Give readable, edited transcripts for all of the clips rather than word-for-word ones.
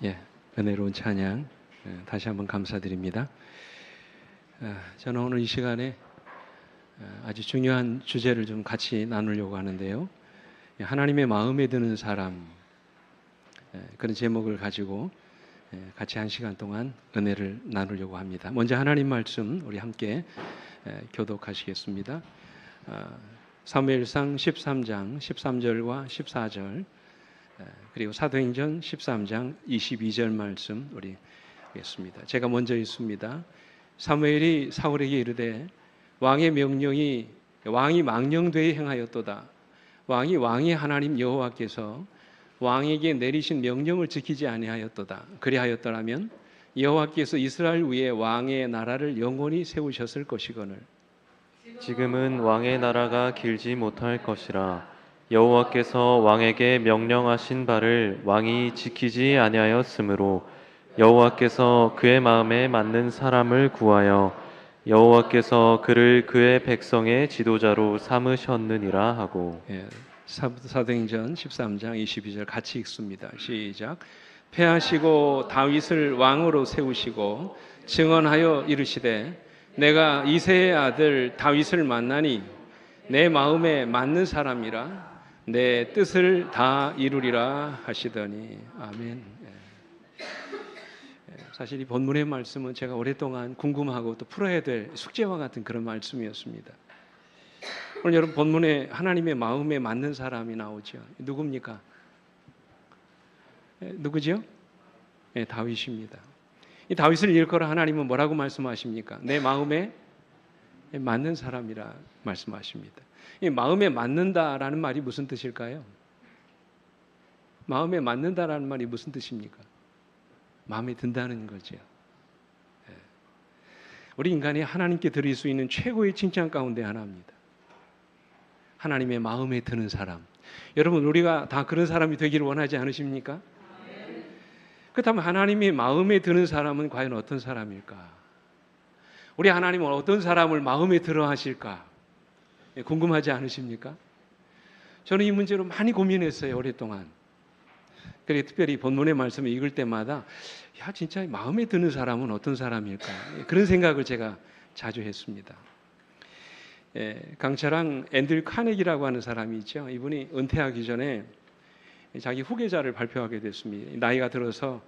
예, 은혜로운 찬양 다시 한번 감사드립니다. 저는 오늘 이 시간에 아주 중요한 주제를 좀 같이 나누려고 하는데요. 하나님의 마음에 드는 사람, 그런 제목을 가지고 같이 한 시간 동안 은혜를 나누려고 합니다. 먼저 하나님 말씀 우리 함께 교독하시겠습니다. 사무엘상 13장 13절과 14절, 그리고 사도행전 13장 22절 말씀 우리 읽겠습니다. 제가 먼저 읽습니다. 사무엘이 사울에게 이르되 왕의 명령이 왕이 망령되이 행하였도다. 왕의 하나님 여호와께서 왕에게 내리신 명령을 지키지 아니하였도다. 그리하였더라면 여호와께서 이스라엘 위에 왕의 나라를 영원히 세우셨을 것이거늘 지금은 왕의 나라가 길지 못할 것이라. 여호와께서 왕에게 명령하신 바를 왕이 지키지 아니하였으므로 여호와께서 그의 마음에 맞는 사람을 구하여 여호와께서 그를 그의 백성의 지도자로 삼으셨느니라 하고. 사도행전 13장 22절 같이 읽습니다. 시작. 패하시고 다윗을 왕으로 세우시고 증언하여 이르시되 내가 이새의 아들 다윗을 만나니 내 마음에 맞는 사람이라 내 뜻을 다 이루리라 하시더니 아멘. 사실 이 본문의 말씀은 제가 오랫동안 궁금하고 또 풀어야 될 숙제와 같은 그런 말씀이었습니다. 오늘 여러분 본문에 하나님의 마음에 맞는 사람이 나오죠. 누굽니까? 누구죠? 네, 다윗입니다. 이 다윗을 일컬어 하나님은 뭐라고 말씀하십니까? 내 마음에 맞는 사람이라 말씀하십니다. 이 마음에 맞는다라는 말이 무슨 뜻일까요? 마음에 맞는다라는 말이 무슨 뜻입니까? 마음에 든다는 거죠. 우리 인간이 하나님께 드릴 수 있는 최고의 칭찬 가운데 하나입니다. 하나님의 마음에 드는 사람. 여러분 우리가 다 그런 사람이 되기를 원하지 않으십니까? 그렇다면 하나님의 마음에 드는 사람은 과연 어떤 사람일까? 우리 하나님은 어떤 사람을 마음에 들어 하실까? 궁금하지 않으십니까? 저는 이 문제로 많이 고민했어요, 오랫동안. 그리고 특별히 본문의 말씀을 읽을 때마다 야, 진짜 마음에 드는 사람은 어떤 사람일까? 그런 생각을 제가 자주 했습니다. 강철왕 앤드류 카네기라고 하는 사람이 있죠. 이분이 은퇴하기 전에 자기 후계자를 발표하게 됐습니다. 나이가 들어서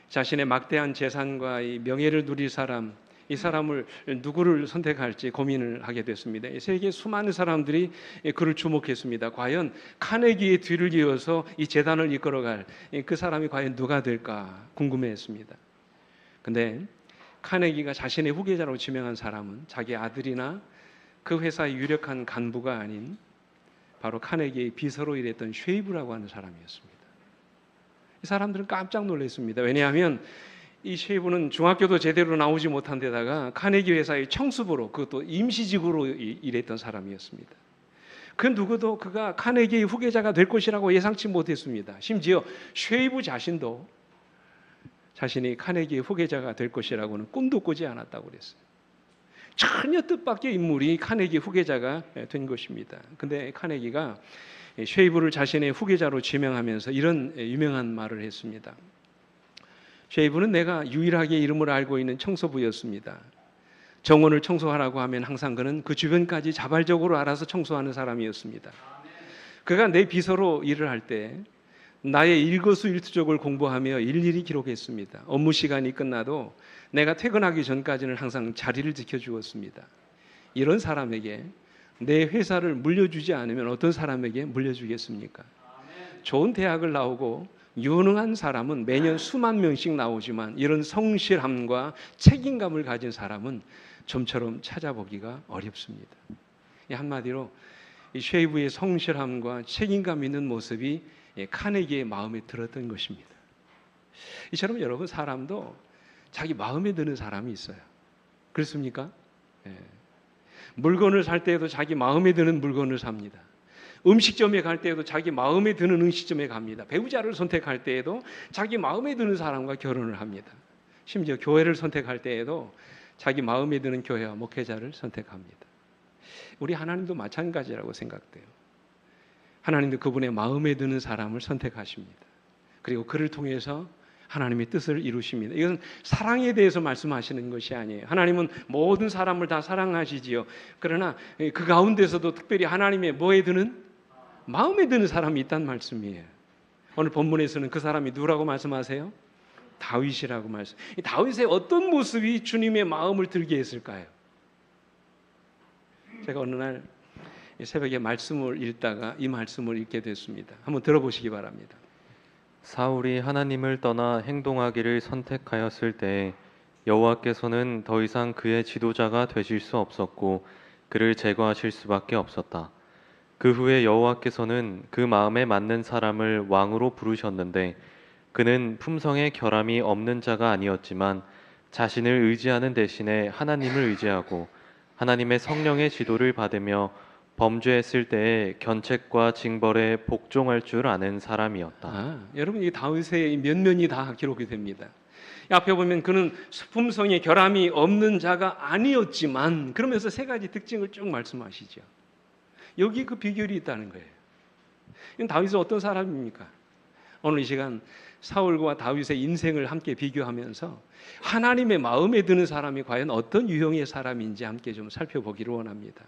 자신의 막대한 재산과 이 명예를 누릴 사람, 이 사람을 누구를 선택할지 고민을 하게 됐습니다. 세계 수많은 사람들이 그를 주목했습니다. 과연 카네기의 뒤를 이어서 이 재단을 이끌어갈 그 사람이 과연 누가 될까 궁금해했습니다. 근데 카네기가 자신의 후계자로 지명한 사람은 자기 아들이나 그 회사의 유력한 간부가 아닌 바로 카네기의 비서로 일했던 쉐이브라고 하는 사람이었습니다. 이 사람들은 깜짝 놀랐습니다. 왜냐하면 이 쉐이브는 중학교도 제대로 나오지 못한 데다가 카네기 회사의 청수부로, 그것도 임시직으로 일했던 사람이었습니다. 그 누구도 그가 카네기의 후계자가 될 것이라고 예상치 못했습니다. 심지어 쉐이브 자신도 자신이 카네기의 후계자가 될 것이라고는 꿈도 꾸지 않았다고 그랬어요. 전혀 뜻밖의 인물이 카네기 후계자가 된 것입니다. 근데 카네기가 쉐이브를 자신의 후계자로 지명하면서 이런 유명한 말을 했습니다. 쉐이브는 내가 유일하게 이름을 알고 있는 청소부였습니다. 정원을 청소하라고 하면 항상 그는 그 주변까지 자발적으로 알아서 청소하는 사람이었습니다. 그가 내 비서로 일을 할 때 나의 일거수일투족을 공부하며 일일이 기록했습니다. 업무 시간이 끝나도 내가 퇴근하기 전까지는 항상 자리를 지켜주었습니다. 이런 사람에게 내 회사를 물려주지 않으면 어떤 사람에게 물려주겠습니까? 좋은 대학을 나오고 유능한 사람은 매년 수만 명씩 나오지만 이런 성실함과 책임감을 가진 사람은 좀처럼 찾아보기가 어렵습니다. 한마디로 이 쉐이브의 성실함과 책임감 있는 모습이 카네기의 마음에 들었던 것입니다. 이처럼 여러분 사람도 자기 마음에 드는 사람이 있어요. 그렇습니까? 물건을 살 때에도 자기 마음에 드는 물건을 삽니다. 음식점에 갈 때에도 자기 마음에 드는 음식점에 갑니다. 배우자를 선택할 때에도 자기 마음에 드는 사람과 결혼을 합니다. 심지어 교회를 선택할 때에도 자기 마음에 드는 교회와 목회자를 선택합니다. 우리 하나님도 마찬가지라고 생각돼요. 하나님도 그분의 마음에 드는 사람을 선택하십니다. 그리고 그를 통해서 하나님의 뜻을 이루십니다. 이것은 사랑에 대해서 말씀하시는 것이 아니에요. 하나님은 모든 사람을 다 사랑하시지요. 그러나 그 가운데서도 특별히 하나님의 뭐에 드는? 마음에 드는 사람이 있다는 말씀이에요. 오늘 본문에서는 그 사람이 누구라고 말씀하세요? 다윗이라고 말씀. 이 다윗의 어떤 모습이 주님의 마음을 들게 했을까요? 제가 어느 날 새벽에 말씀을 읽다가 이 말씀을 읽게 됐습니다. 한번 들어보시기 바랍니다. 사울이 하나님을 떠나 행동하기를 선택하였을 때 여호와께서는 더 이상 그의 지도자가 되실 수 없었고 그를 제거하실 수밖에 없었다. 그 후에 여호와께서는 그 마음에 맞는 사람을 왕으로 부르셨는데 그는 품성에 결함이 없는 자가 아니었지만 자신을 의지하는 대신에 하나님을 의지하고 하나님의 성령의 지도를 받으며 범죄했을 때에 견책과 징벌에 복종할 줄 아는 사람이었다. 여러분 이 다윗의 면면이 다 기록이 됩니다. 앞에 보면 그는 품성에 결함이 없는 자가 아니었지만 그러면서 세 가지 특징을 쭉 말씀하시죠. 여기 그 비결이 있다는 거예요. 다윗은 어떤 사람입니까? 오늘 이 시간 사울과 다윗의 인생을 함께 비교하면서 하나님의 마음에 드는 사람이 과연 어떤 유형의 사람인지 함께 좀 살펴보기를 원합니다.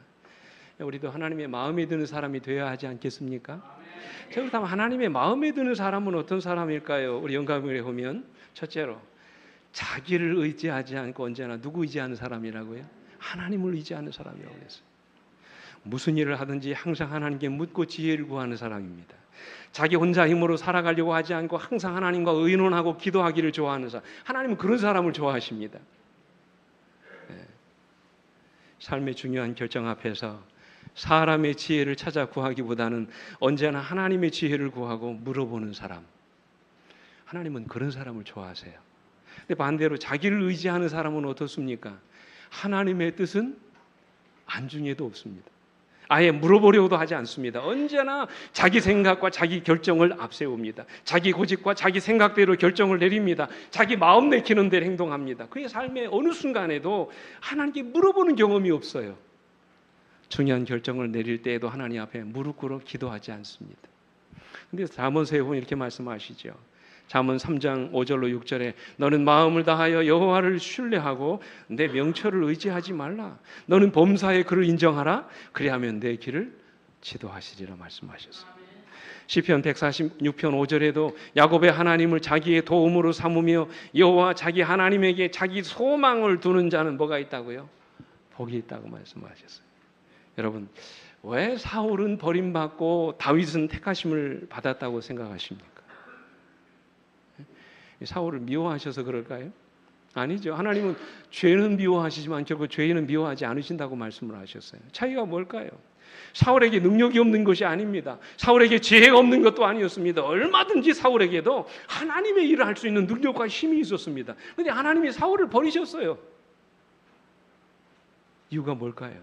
우리도 하나님의 마음에 드는 사람이 되어야 하지 않겠습니까? 자, 그렇다면 하나님의 마음에 드는 사람은 어떤 사람일까요? 우리 영감을 보면 첫째로 자기를 의지하지 않고 언제나 누구 의지하는 사람이라고요? 하나님을 의지하는 사람이라고 했어요. 무슨 일을 하든지 항상 하나님께 묻고 지혜를 구하는 사람입니다. 자기 혼자 힘으로 살아가려고 하지 않고 항상 하나님과 의논하고 기도하기를 좋아하는 사람. 하나님은 그런 사람을 좋아하십니다. 삶의 중요한 결정 앞에서 사람의 지혜를 찾아 구하기보다는 언제나 하나님의 지혜를 구하고 물어보는 사람. 하나님은 그런 사람을 좋아하세요. 근데 반대로 자기를 의지하는 사람은 어떻습니까? 하나님의 뜻은 안중에도 없습니다. 아예 물어보려고도 하지 않습니다. 언제나 자기 생각과 자기 결정을 앞세웁니다. 자기 고집과 자기 생각대로 결정을 내립니다. 자기 마음 내키는 대로 행동합니다. 그의 삶의 어느 순간에도 하나님께 물어보는 경험이 없어요. 중요한 결정을 내릴 때에도 하나님 앞에 무릎 꿇어 기도하지 않습니다. 근데 잠언서에 보면 이렇게 말씀하시죠. 잠언 3장 5절로 6절에 너는 마음을 다하여 여호와를 신뢰하고 내 명철을 의지하지 말라. 너는 범사에 그를 인정하라. 그리하면 내 길을 지도하시리라 말씀하셨어요. 시편 146편 5절에도 야곱의 하나님을 자기의 도움으로 삼으며 여호와 자기 하나님에게 자기 소망을 두는 자는 뭐가 있다고요? 복이 있다고 말씀하셨어요. 여러분, 왜 사울은 버림받고 다윗은 택하심을 받았다고 생각하십니까? 사울을 미워하셔서 그럴까요? 아니죠. 하나님은 죄는 미워하시지만 결국 죄인은 미워하지 않으신다고 말씀을 하셨어요. 차이가 뭘까요? 사울에게 능력이 없는 것이 아닙니다. 사울에게 지혜가 없는 것도 아니었습니다. 얼마든지 사울에게도 하나님의 일을 할 수 있는 능력과 힘이 있었습니다. 그런데 하나님이 사울을 버리셨어요. 이유가 뭘까요?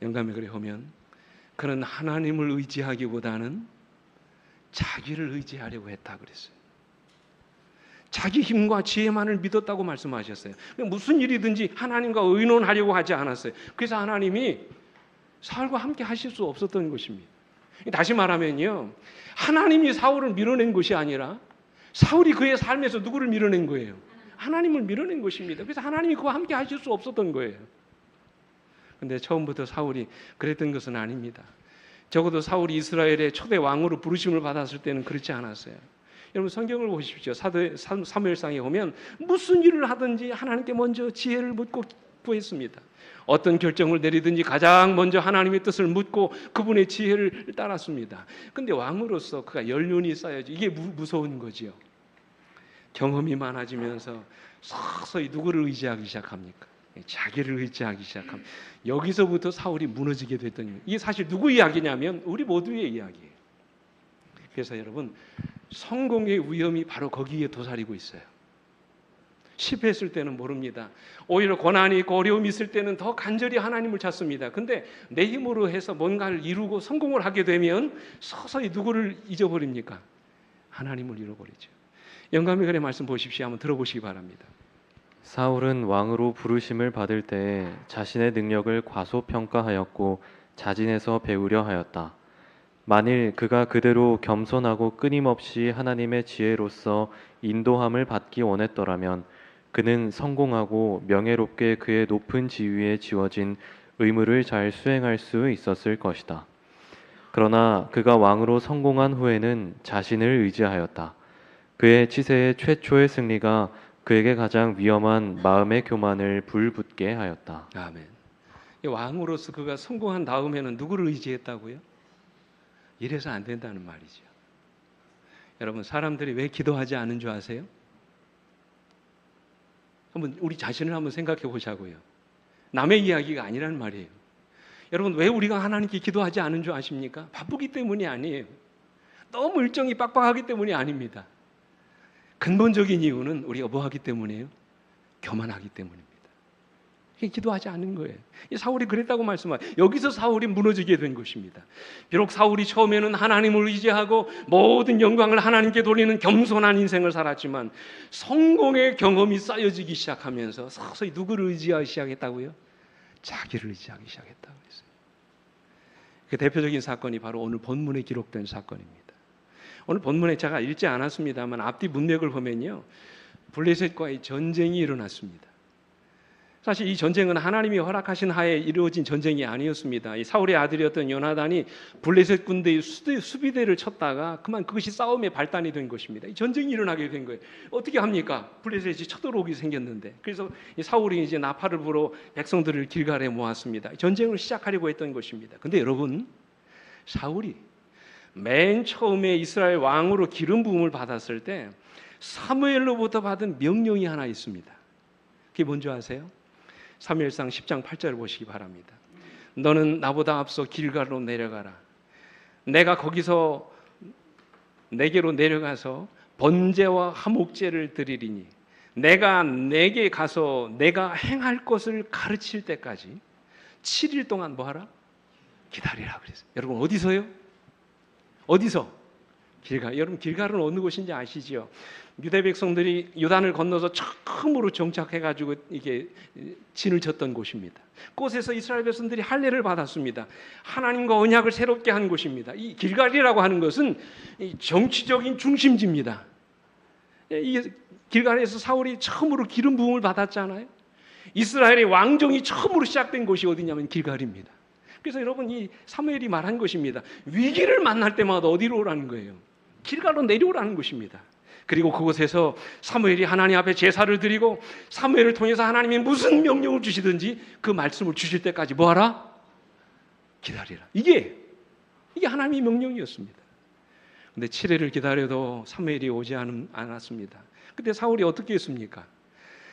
영감에 그래 보면 그는 하나님을 의지하기보다는 자기를 의지하려고 했다 그랬어요. 자기 힘과 지혜만을 믿었다고 말씀하셨어요. 무슨 일이든지 하나님과 의논하려고 하지 않았어요. 그래서 하나님이 사울과 함께 하실 수 없었던 것입니다. 다시 말하면요, 하나님이 사울을 밀어낸 것이 아니라 사울이 그의 삶에서 누구를 밀어낸 거예요? 하나님을 밀어낸 것입니다. 그래서 하나님이 그와 함께 하실 수 없었던 거예요. 그런데 처음부터 사울이 그랬던 것은 아닙니다. 적어도 사울이 이스라엘의 초대 왕으로 부르심을 받았을 때는 그렇지 않았어요. 여러분 성경을 보십시오. 사무엘상에 보면 무슨 일을 하든지 하나님께 먼저 지혜를 묻고 구했습니다. 어떤 결정을 내리든지 가장 먼저 하나님의 뜻을 묻고 그분의 지혜를 따랐습니다. 그런데 왕으로서 그가 연륜이 쌓여지 이게 무서운 거지요. 경험이 많아지면서 서서히 누구를 의지하기 시작합니까? 자기를 의지하기 시작합니다. 여기서부터 사울이 무너지게 됐던 거예요. 이게 사실 누구 이야기냐면 우리 모두의 이야기예요. 그래서 여러분 성공의 위험이 바로 거기에 도사리고 있어요. 실패했을 때는 모릅니다. 오히려 고난이 있고 어려움이 있을 때는 더 간절히 하나님을 찾습니다. 근데 내 힘으로 해서 뭔가를 이루고 성공을 하게 되면 서서히 누구를 잊어버립니까? 하나님을 잃어버리죠. 영감의 글의 말씀 보십시오. 한번 들어보시기 바랍니다. 사울은 왕으로 부르심을 받을 때에 자신의 능력을 과소평가하였고 자진해서 배우려 하였다. 만일 그가 그대로 겸손하고 끊임없이 하나님의 지혜로서 인도함을 받기 원했더라면 그는 성공하고 명예롭게 그의 높은 지위에 지워진 의무를 잘 수행할 수 있었을 것이다. 그러나 그가 왕으로 성공한 후에는 자신을 의지하였다. 그의 치세의 최초의 승리가 그에게 가장 위험한 마음의 교만을 불붙게 하였다. 아멘. 이 왕으로서 그가 성공한 다음에는 누구를 의지했다고요? 이래서 안 된다는 말이죠. 여러분, 사람들이 왜 기도하지 않은 줄 아세요? 한번 우리 자신을 한번 생각해 보자고요. 남의 이야기가 아니란 말이에요. 여러분, 왜 우리가 하나님께 기도하지 않은 줄 아십니까? 바쁘기 때문이 아니에요. 너무 일정이 빡빡하기 때문이 아닙니다. 근본적인 이유는 우리가 뭐 하기 때문이에요? 교만하기 때문입니다. 기도하지 않는 거예요. 사울이 그랬다고 말씀하세요. 여기서 사울이 무너지게 된 것입니다. 비록 사울이 처음에는 하나님을 의지하고 모든 영광을 하나님께 돌리는 겸손한 인생을 살았지만 성공의 경험이 쌓여지기 시작하면서 서서히 누구를 의지하기 시작했다고요? 자기를 의지하기 시작했다고 했어요. 그 대표적인 사건이 바로 오늘 본문에 기록된 사건입니다. 오늘 본문에 제가 읽지 않았습니다만 앞뒤 문맥을 보면요, 블레셋과의 전쟁이 일어났습니다. 사실 이 전쟁은 하나님이 허락하신 하에 이루어진 전쟁이 아니었습니다. 이 사울의 아들이었던 요나단이 블레셋 군대의 수비대를 쳤다가 그만 그것이 싸움의 발단이 된 것입니다. 이 전쟁이 일어나게 된 거예요. 어떻게 합니까? 블레셋이 쳐들어오기 생겼는데, 그래서 이 사울이 이제 나팔을 불어 백성들을 길갈에 모았습니다. 전쟁을 시작하려고 했던 것입니다. 근데 여러분, 사울이 맨 처음에 이스라엘 왕으로 기름 부음을 받았을 때 사무엘로부터 받은 명령이 하나 있습니다. 그게 뭔지 아세요? 사무엘상 10장 8절을 보시기 바랍니다. 너는 나보다 앞서 길갈로 내려가라. 내가 거기서 내게로 내려가서 번제와 화목제를 드리리니 내가 내게 가서 내가 행할 것을 가르칠 때까지 7일 동안 뭐하라? 기다리라 그랬어요. 여러분, 어디서요? 어디서? 길갈. 여러분, 길갈은 어느 곳인지 아시죠? 유대 백성들이 요단을 건너서 처음으로 정착해가지고 이게 진을 쳤던 곳입니다. 그곳에서 이스라엘 백성들이 할례를 받았습니다. 하나님과 언약을 새롭게 한 곳입니다. 이 길갈이라고 하는 것은 이 정치적인 중심지입니다. 이 길갈에서 사울이 처음으로 기름 부음을 받았잖아요. 이스라엘의 왕정이 처음으로 시작된 곳이 어디냐면 길갈입니다. 그래서 여러분, 이 사무엘이 말한 것입니다. 위기를 만날 때마다 어디로 오라는 거예요? 길갈로 내려오라는 것입니다. 그리고 그곳에서 사무엘이 하나님 앞에 제사를 드리고 사무엘을 통해서 하나님이 무슨 명령을 주시든지 그 말씀을 주실 때까지 뭐하라? 기다리라. 이게 하나님의 명령이었습니다. 근데 7일을 기다려도 사무엘이 오지 않았습니다. 그때 사울이 어떻게 했습니까?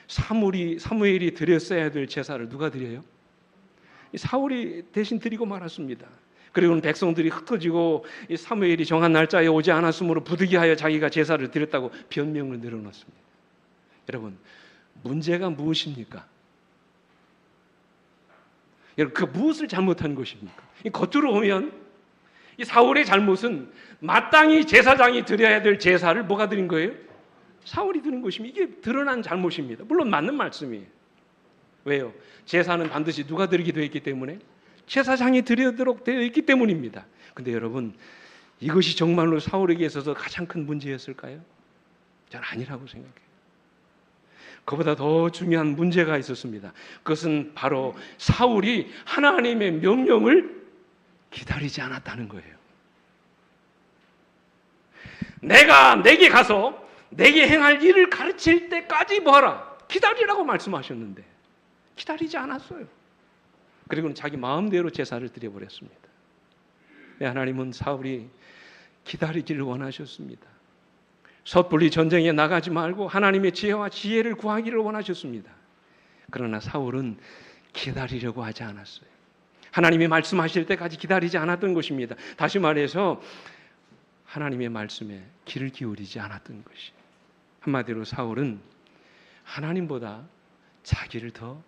사무엘이 드렸어야 될 제사를 누가 드려요? 사울이 대신 드리고 말았습니다. 그리고는 백성들이 흩어지고 이 사무엘이 정한 날짜에 오지 않았으므로 부득이하여 자기가 제사를 드렸다고 변명을 늘어놓습니다. 여러분, 문제가 무엇입니까? 여러분, 그 무엇을 잘못한 것입니까? 겉으로 보면 이 사울의 잘못은 마땅히 제사장이 드려야 될 제사를 뭐가 드린 거예요? 사울이 드린 것입니다. 이게 드러난 잘못입니다. 물론 맞는 말씀이에요. 왜요? 제사는 반드시 누가 드리게 되어 있기 때문에? 제사장이 드리도록 되어 있기 때문입니다. 근데 여러분, 이것이 정말로 사울에게 있어서 가장 큰 문제였을까요? 저는 아니라고 생각해요. 그보다 더 중요한 문제가 있었습니다. 그것은 바로 사울이 하나님의 명령을 기다리지 않았다는 거예요. 내가 내게 가서 내게 행할 일을 가르칠 때까지 뭐하라? 기다리라고 말씀하셨는데 기다리지 않았어요. 그리고는 자기 마음대로 제사를 드려버렸습니다. 하나님은 사울이 기다리기를 원하셨습니다. 섣불리 전쟁에 나가지 말고 하나님의 지혜와 지혜를 구하기를 원하셨습니다. 그러나 사울은 기다리려고 하지 않았어요. 하나님이 말씀하실 때까지 기다리지 않았던 것입니다. 다시 말해서 하나님의 말씀에 귀를 기울이지 않았던 것이. 한마디로 사울은 하나님보다 자기를 더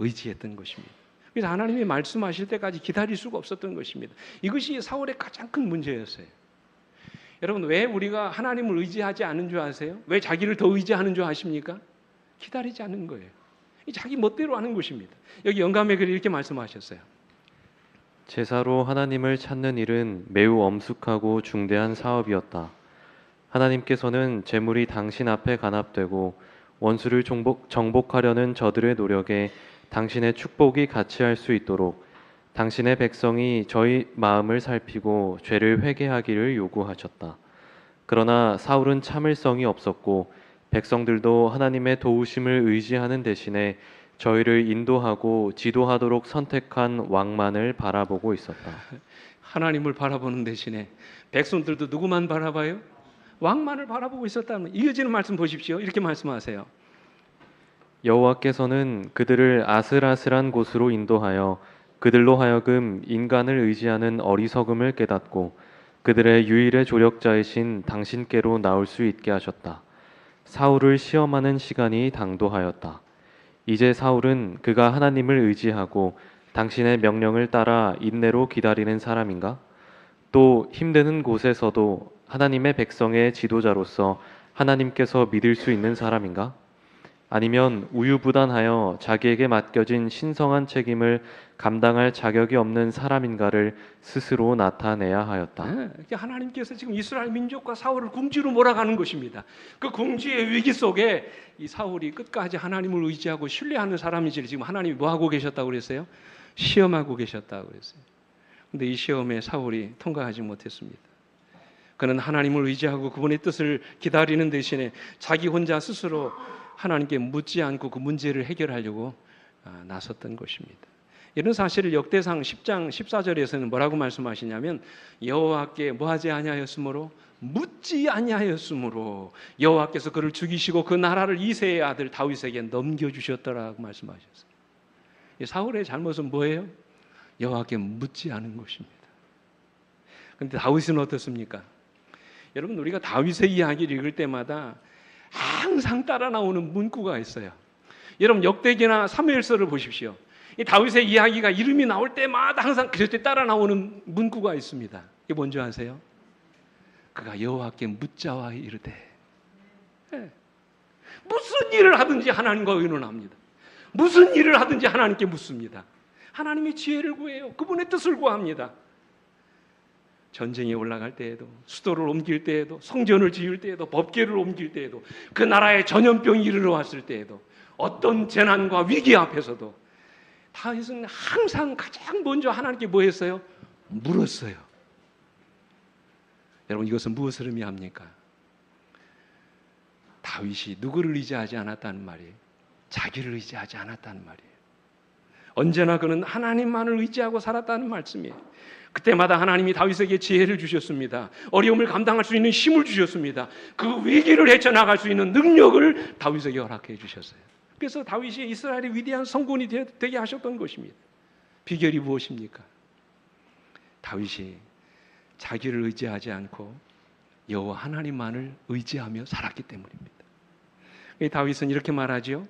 의지했던 것입니다. 그래서 하나님이 말씀하실 때까지 기다릴 수가 없었던 것입니다. 이것이 사울의 가장 큰 문제였어요. 여러분, 왜 우리가 하나님을 의지하지 않는 줄 아세요? 왜 자기를 더 의지하는 줄 아십니까? 기다리지 않는 거예요. 자기 멋대로 하는 것입니다. 여기 영감의 글이 이렇게 말씀하셨어요. 제사로 하나님을 찾는 일은 매우 엄숙하고 중대한 사업이었다. 하나님께서는 재물이 당신 앞에 간합되고 원수를 정복하려는 저들의 노력에 당신의 축복이 같이할 수 있도록 당신의 백성이 저희 마음을 살피고 죄를 회개하기를 요구하셨다. 그러나 사울은 참을성이 없었고 백성들도 하나님의 도우심을 의지하는 대신에 저희를 인도하고 지도하도록 선택한 왕만을 바라보고 있었다. 하나님을 바라보는 대신에 백성들도 누구만 바라봐요? 왕만을 바라보고 있었다는 이어지는 말씀 보십시오. 이렇게 말씀하세요. 여호와께서는 그들을 아슬아슬한 곳으로 인도하여 그들로 하여금 인간을 의지하는 어리석음을 깨닫고 그들의 유일의 조력자이신 당신께로 나올 수 있게 하셨다. 사울을 시험하는 시간이 당도하였다. 이제 사울은 그가 하나님을 의지하고 당신의 명령을 따라 인내로 기다리는 사람인가? 또 힘드는 곳에서도 하나님의 백성의 지도자로서 하나님께서 믿을 수 있는 사람인가? 아니면 우유부단하여 자기에게 맡겨진 신성한 책임을 감당할 자격이 없는 사람인가를 스스로 나타내야 하였다. 하나님께서 지금 이스라엘 민족과 사울을 궁지로 몰아가는 것입니다. 그 궁지의 위기 속에 이 사울이 끝까지 하나님을 의지하고 신뢰하는 사람인지 지금 하나님이 뭐 하고 계셨다고 그랬어요? 시험하고 계셨다고 그랬어요. 근데 이 시험에 사울이 통과하지 못했습니다. 그는 하나님을 의지하고 그분의 뜻을 기다리는 대신에 자기 혼자 스스로 하나님께 묻지 않고 그 문제를 해결하려고 나섰던 것입니다. 이런 사실을 역대상 10장 14절에서는 뭐라고 말씀하시냐면 여호와께 뭐하지 아니하였으므로 묻지 아니하였으므로 여호와께서 그를 죽이시고 그 나라를 이새의 아들 다윗에게 넘겨주셨더라고 말씀하셨어요. 사울의 잘못은 뭐예요? 여호와께 묻지 않은 것입니다. 그런데 다윗은 어떻습니까? 여러분 우리가 다윗의 이야기를 읽을 때마다 항상 따라 나오는 문구가 있어요. 여러분 역대기나 사무엘서를 보십시오. 이 다윗의 이야기가 이름이 나올 때마다 항상 그때 따라 나오는 문구가 있습니다. 이게 뭔지 아세요? 그가 여호와께 묻자와 이르되 무슨 일을 하든지 하나님과 의논합니다. 무슨 일을 하든지 하나님께 묻습니다. 하나님이 지혜를 구해요. 그분의 뜻을 구합니다. 전쟁에 올라갈 때에도 수도를 옮길 때에도 성전을 지을 때에도 법궤를 옮길 때에도 그 나라에 전염병이 이르러 왔을 때에도 어떤 재난과 위기 앞에서도 다윗은 항상 가장 먼저 하나님께 뭐 했어요? 물었어요. 여러분 이것은 무엇을 의미합니까? 다윗이 누구를 의지하지 않았다는 말이에요? 자기를 의지하지 않았다는 말이에요. 언제나 그는 하나님만을 의지하고 살았다는 말씀이에요. 그때마다 하나님이 다윗에게 지혜를 주셨습니다. 어려움을 감당할 수 있는 힘을 주셨습니다. 그 위기를 헤쳐나갈 수 있는 능력을 다윗에게 허락해 주셨어요. 그래서 다윗이 이스라엘의 위대한 성군이 되게 하셨던 것입니다. 비결이 무엇입니까? 다윗이 자기를 의지하지 않고 여호와 하나님만을 의지하며 살았기 때문입니다. 다윗은 이렇게 말하지요.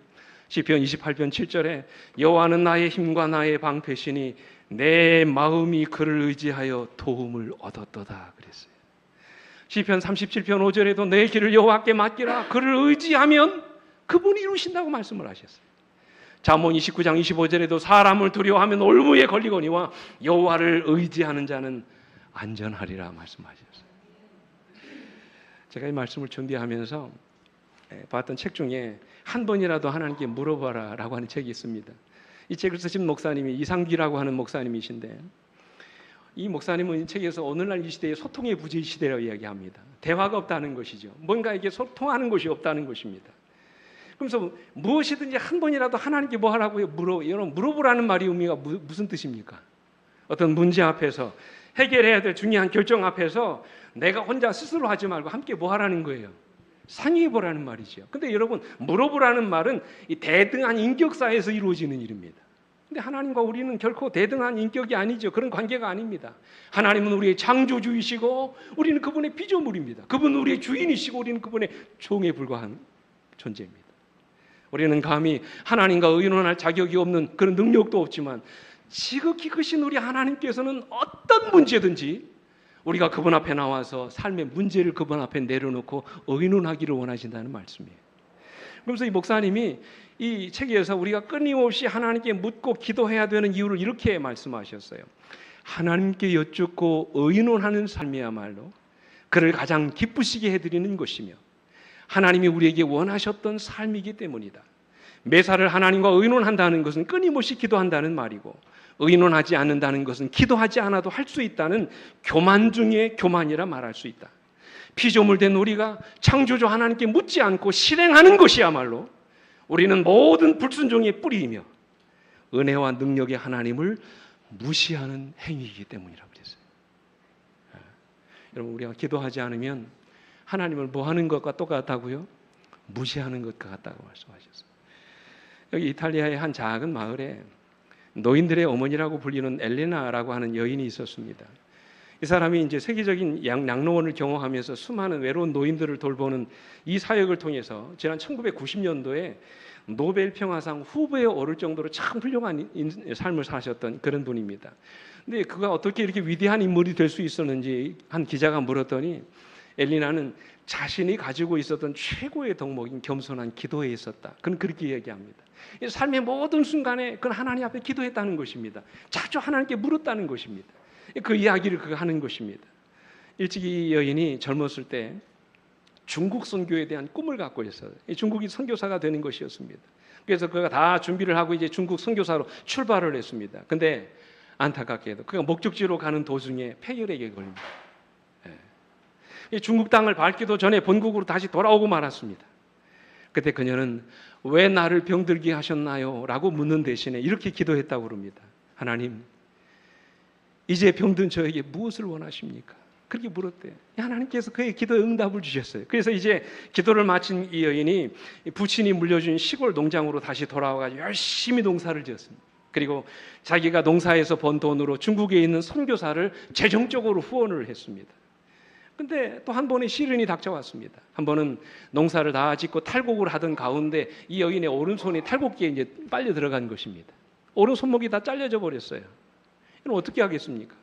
시편 28편 7절에 여호와는 나의 힘과 나의 방패시니 내 마음이 그를 의지하여 도움을 얻었도다 그랬어요. 시편 37편 5절에도 내 길을 여호와께 맡기라. 그를 의지하면 그분이 이루신다고 말씀을 하셨어요. 잠언 29장 25절에도 사람을 두려워하면 올무에 걸리거니와 여호와를 의지하는 자는 안전하리라 말씀하셨어요. 제가 이 말씀을 준비하면서 봤던 책 중에 한 번이라도 하나님께 물어봐라 라고 하는 책이 있습니다. 이 책을 쓰신 목사님이 이상기라고 하는 목사님이신데 이 목사님은 이 책에서 오늘날 이 시대의 소통의 부재 시대라고 이야기합니다. 대화가 없다는 것이죠. 뭔가 이게 소통하는 것이 없다는 것입니다. 그래서 무엇이든지 한 번이라도 하나님께 뭐 하라고요? 여러분 물어보라는 말이 의미가 무슨 뜻입니까? 어떤 문제 앞에서 해결해야 될 중요한 결정 앞에서 내가 혼자 스스로 하지 말고 함께 뭐 하라는 거예요? 상의해보라는 말이죠. 근데 여러분 물어보라는 말은 이 대등한 인격사에서 이루어지는 일입니다. 근데 하나님과 우리는 결코 대등한 인격이 아니죠. 그런 관계가 아닙니다. 하나님은 우리의 창조주이시고 우리는 그분의 피조물입니다. 그분은 우리의 주인이시고 우리는 그분의 종에 불과한 존재입니다. 우리는 감히 하나님과 의논할 자격이 없는 그런 능력도 없지만 지극히 크신 우리 하나님께서는 어떤 문제든지 우리가 그분 앞에 나와서 삶의 문제를 그분 앞에 내려놓고 의논하기를 원하신다는 말씀이에요. 그래서 이 목사님이 이 책에서 우리가 끊임없이 하나님께 묻고 기도해야 되는 이유를 이렇게 말씀하셨어요. 하나님께 여쭙고 의논하는 삶이야말로 그를 가장 기쁘시게 해드리는 것이며 하나님이 우리에게 원하셨던 삶이기 때문이다. 매사를 하나님과 의논한다는 것은 끊임없이 기도한다는 말이고, 의논하지 않는다는 것은 기도하지 않아도 할 수 있다는 교만 중에 교만이라 말할 수 있다. 피조물된 우리가 창조주 하나님께 묻지 않고 실행하는 것이야말로 우리는 모든 불순종의 뿌리이며 은혜와 능력의 하나님을 무시하는 행위이기 때문이라고 그랬어요. 여러분, 우리가 기도하지 않으면 하나님을 뭐 하는 것과 똑같다고요? 무시하는 것과 같다고 말씀하셨어요. 여기 이탈리아의 한 작은 마을에 노인들의 어머니라고 불리는 엘레나라고 하는 여인이 있었습니다. 이 사람이 이제 세계적인 양로원을 경험하면서 수많은 외로운 노인들을 돌보는 이 사역을 통해서 지난 1990년도에 노벨 평화상 후보에 오를 정도로 참 훌륭한 삶을 사셨던 그런 분입니다. 근데 그가 어떻게 이렇게 위대한 인물이 될 수 있었는지 한 기자가 물었더니 엘리나는 자신이 가지고 있었던 최고의 덕목인 겸손한 기도에 있었다. 그는 그렇게 얘기합니다. 삶의 모든 순간에 그는 하나님 앞에 기도했다는 것입니다. 자주 하나님께 물었다는 것입니다. 그 이야기를 그가 하는 것입니다. 일찍 이 여인이 젊었을 때 중국 선교에 대한 꿈을 갖고 있어요. 중국이 선교사가 되는 것이었습니다. 그래서 그가 다 준비를 하고 이제 중국 선교사로 출발을 했습니다. 근데 안타깝게도 그가 목적지로 가는 도중에 폐결핵에 걸립니다. 중국 땅을 밟기도 전에 본국으로 다시 돌아오고 말았습니다. 그때 그녀는 왜 나를 병들게 하셨나요? 라고 묻는 대신에 이렇게 기도했다고 합니다. 하나님, 이제 병든 저에게 무엇을 원하십니까? 그렇게 물었대요. 하나님께서 그의 기도에 응답을 주셨어요. 그래서 이제 기도를 마친 이 여인이 부친이 물려준 시골 농장으로 다시 돌아와서 열심히 농사를 지었습니다. 그리고 자기가 농사에서 번 돈으로 중국에 있는 선교사를 재정적으로 후원을 했습니다. 근데 또 한 번의 시련이 닥쳐왔습니다. 한 번은 농사를 다 짓고 탈곡을 하던 가운데 이 여인의 오른손이 탈곡기에 이제 빨려 들어간 것입니다. 오른손목이 다 잘려져 버렸어요. 이건 어떻게 하겠습니까?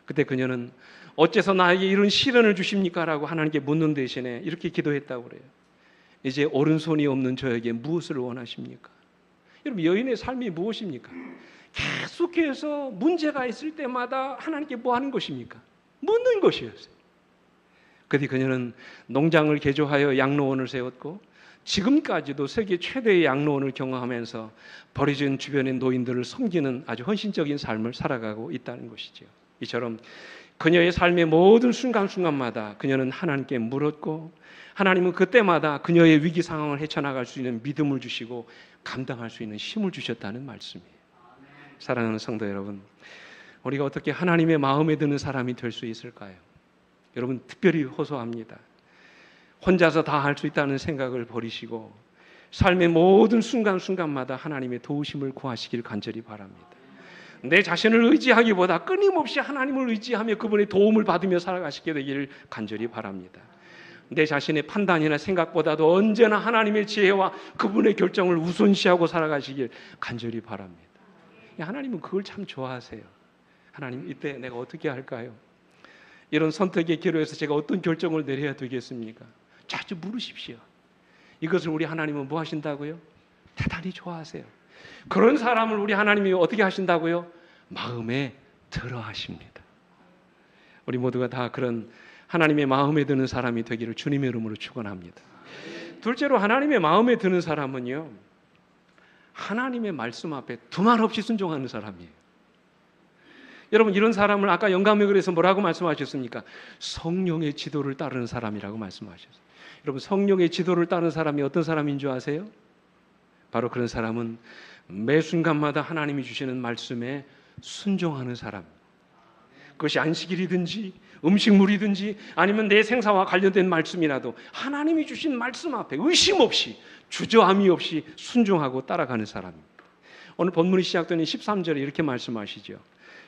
그때 그녀는 어째서 나에게 이런 시련을 주십니까? 라고 하나님께 묻는 대신에 이렇게 기도했다고 그래요. 이제 오른손이 없는 저에게 무엇을 원하십니까? 여러분, 여인의 삶이 무엇입니까? 계속해서 문제가 있을 때마다 하나님께 뭐 하는 것입니까? 묻는 것이었어요. 그때 그녀는 농장을 개조하여 양로원을 세웠고 지금까지도 세계 최대의 양로원을 경험하면서 버려진 주변의 노인들을 섬기는 아주 헌신적인 삶을 살아가고 있다는 것이죠. 이처럼 그녀의 삶의 모든 순간순간마다 그녀는 하나님께 물었고 하나님은 그때마다 그녀의 위기 상황을 헤쳐나갈 수 있는 믿음을 주시고 감당할 수 있는 힘을 주셨다는 말씀이에요. 사랑하는 성도 여러분, 우리가 어떻게 하나님의 마음에 드는 사람이 될 수 있을까요? 여러분, 특별히 호소합니다. 혼자서 다 할 수 있다는 생각을 버리시고 삶의 모든 순간순간마다 하나님의 도우심을 구하시길 간절히 바랍니다. 내 자신을 의지하기보다 끊임없이 하나님을 의지하며 그분의 도움을 받으며 살아가시게 되기를 간절히 바랍니다. 내 자신의 판단이나 생각보다도 언제나 하나님의 지혜와 그분의 결정을 우선시하고 살아가시길 간절히 바랍니다. 하나님은 그걸 참 좋아하세요. 하나님, 이때 내가 어떻게 할까요? 이런 선택의 기로에서 제가 어떤 결정을 내려야 되겠습니까? 자주 물으십시오. 이것을 우리 하나님은 뭐 하신다고요? 대단히 좋아하세요. 그런 사람을 우리 하나님이 어떻게 하신다고요? 마음에 들어 하십니다. 우리 모두가 다 그런 하나님의 마음에 드는 사람이 되기를 주님의 이름으로 축원합니다. 둘째로 하나님의 마음에 드는 사람은요, 하나님의 말씀 앞에 두말 없이 순종하는 사람이에요. 여러분, 이런 사람을 아까 영감역에서 뭐라고 말씀하셨습니까? 성령의 지도를 따르는 사람이라고 말씀하셨어요. 여러분, 성령의 지도를 따르는 사람이 어떤 사람인 줄 아세요? 바로 그런 사람은 매 순간마다 하나님이 주시는 말씀에 순종하는 사람. 그것이 안식일이든지 음식물이든지 아니면 내 생사와 관련된 말씀이라도 하나님이 주신 말씀 앞에 의심 없이 주저함이 없이 순종하고 따라가는 사람입니다. 오늘 본문이 시작되는 13절에 이렇게 말씀하시죠.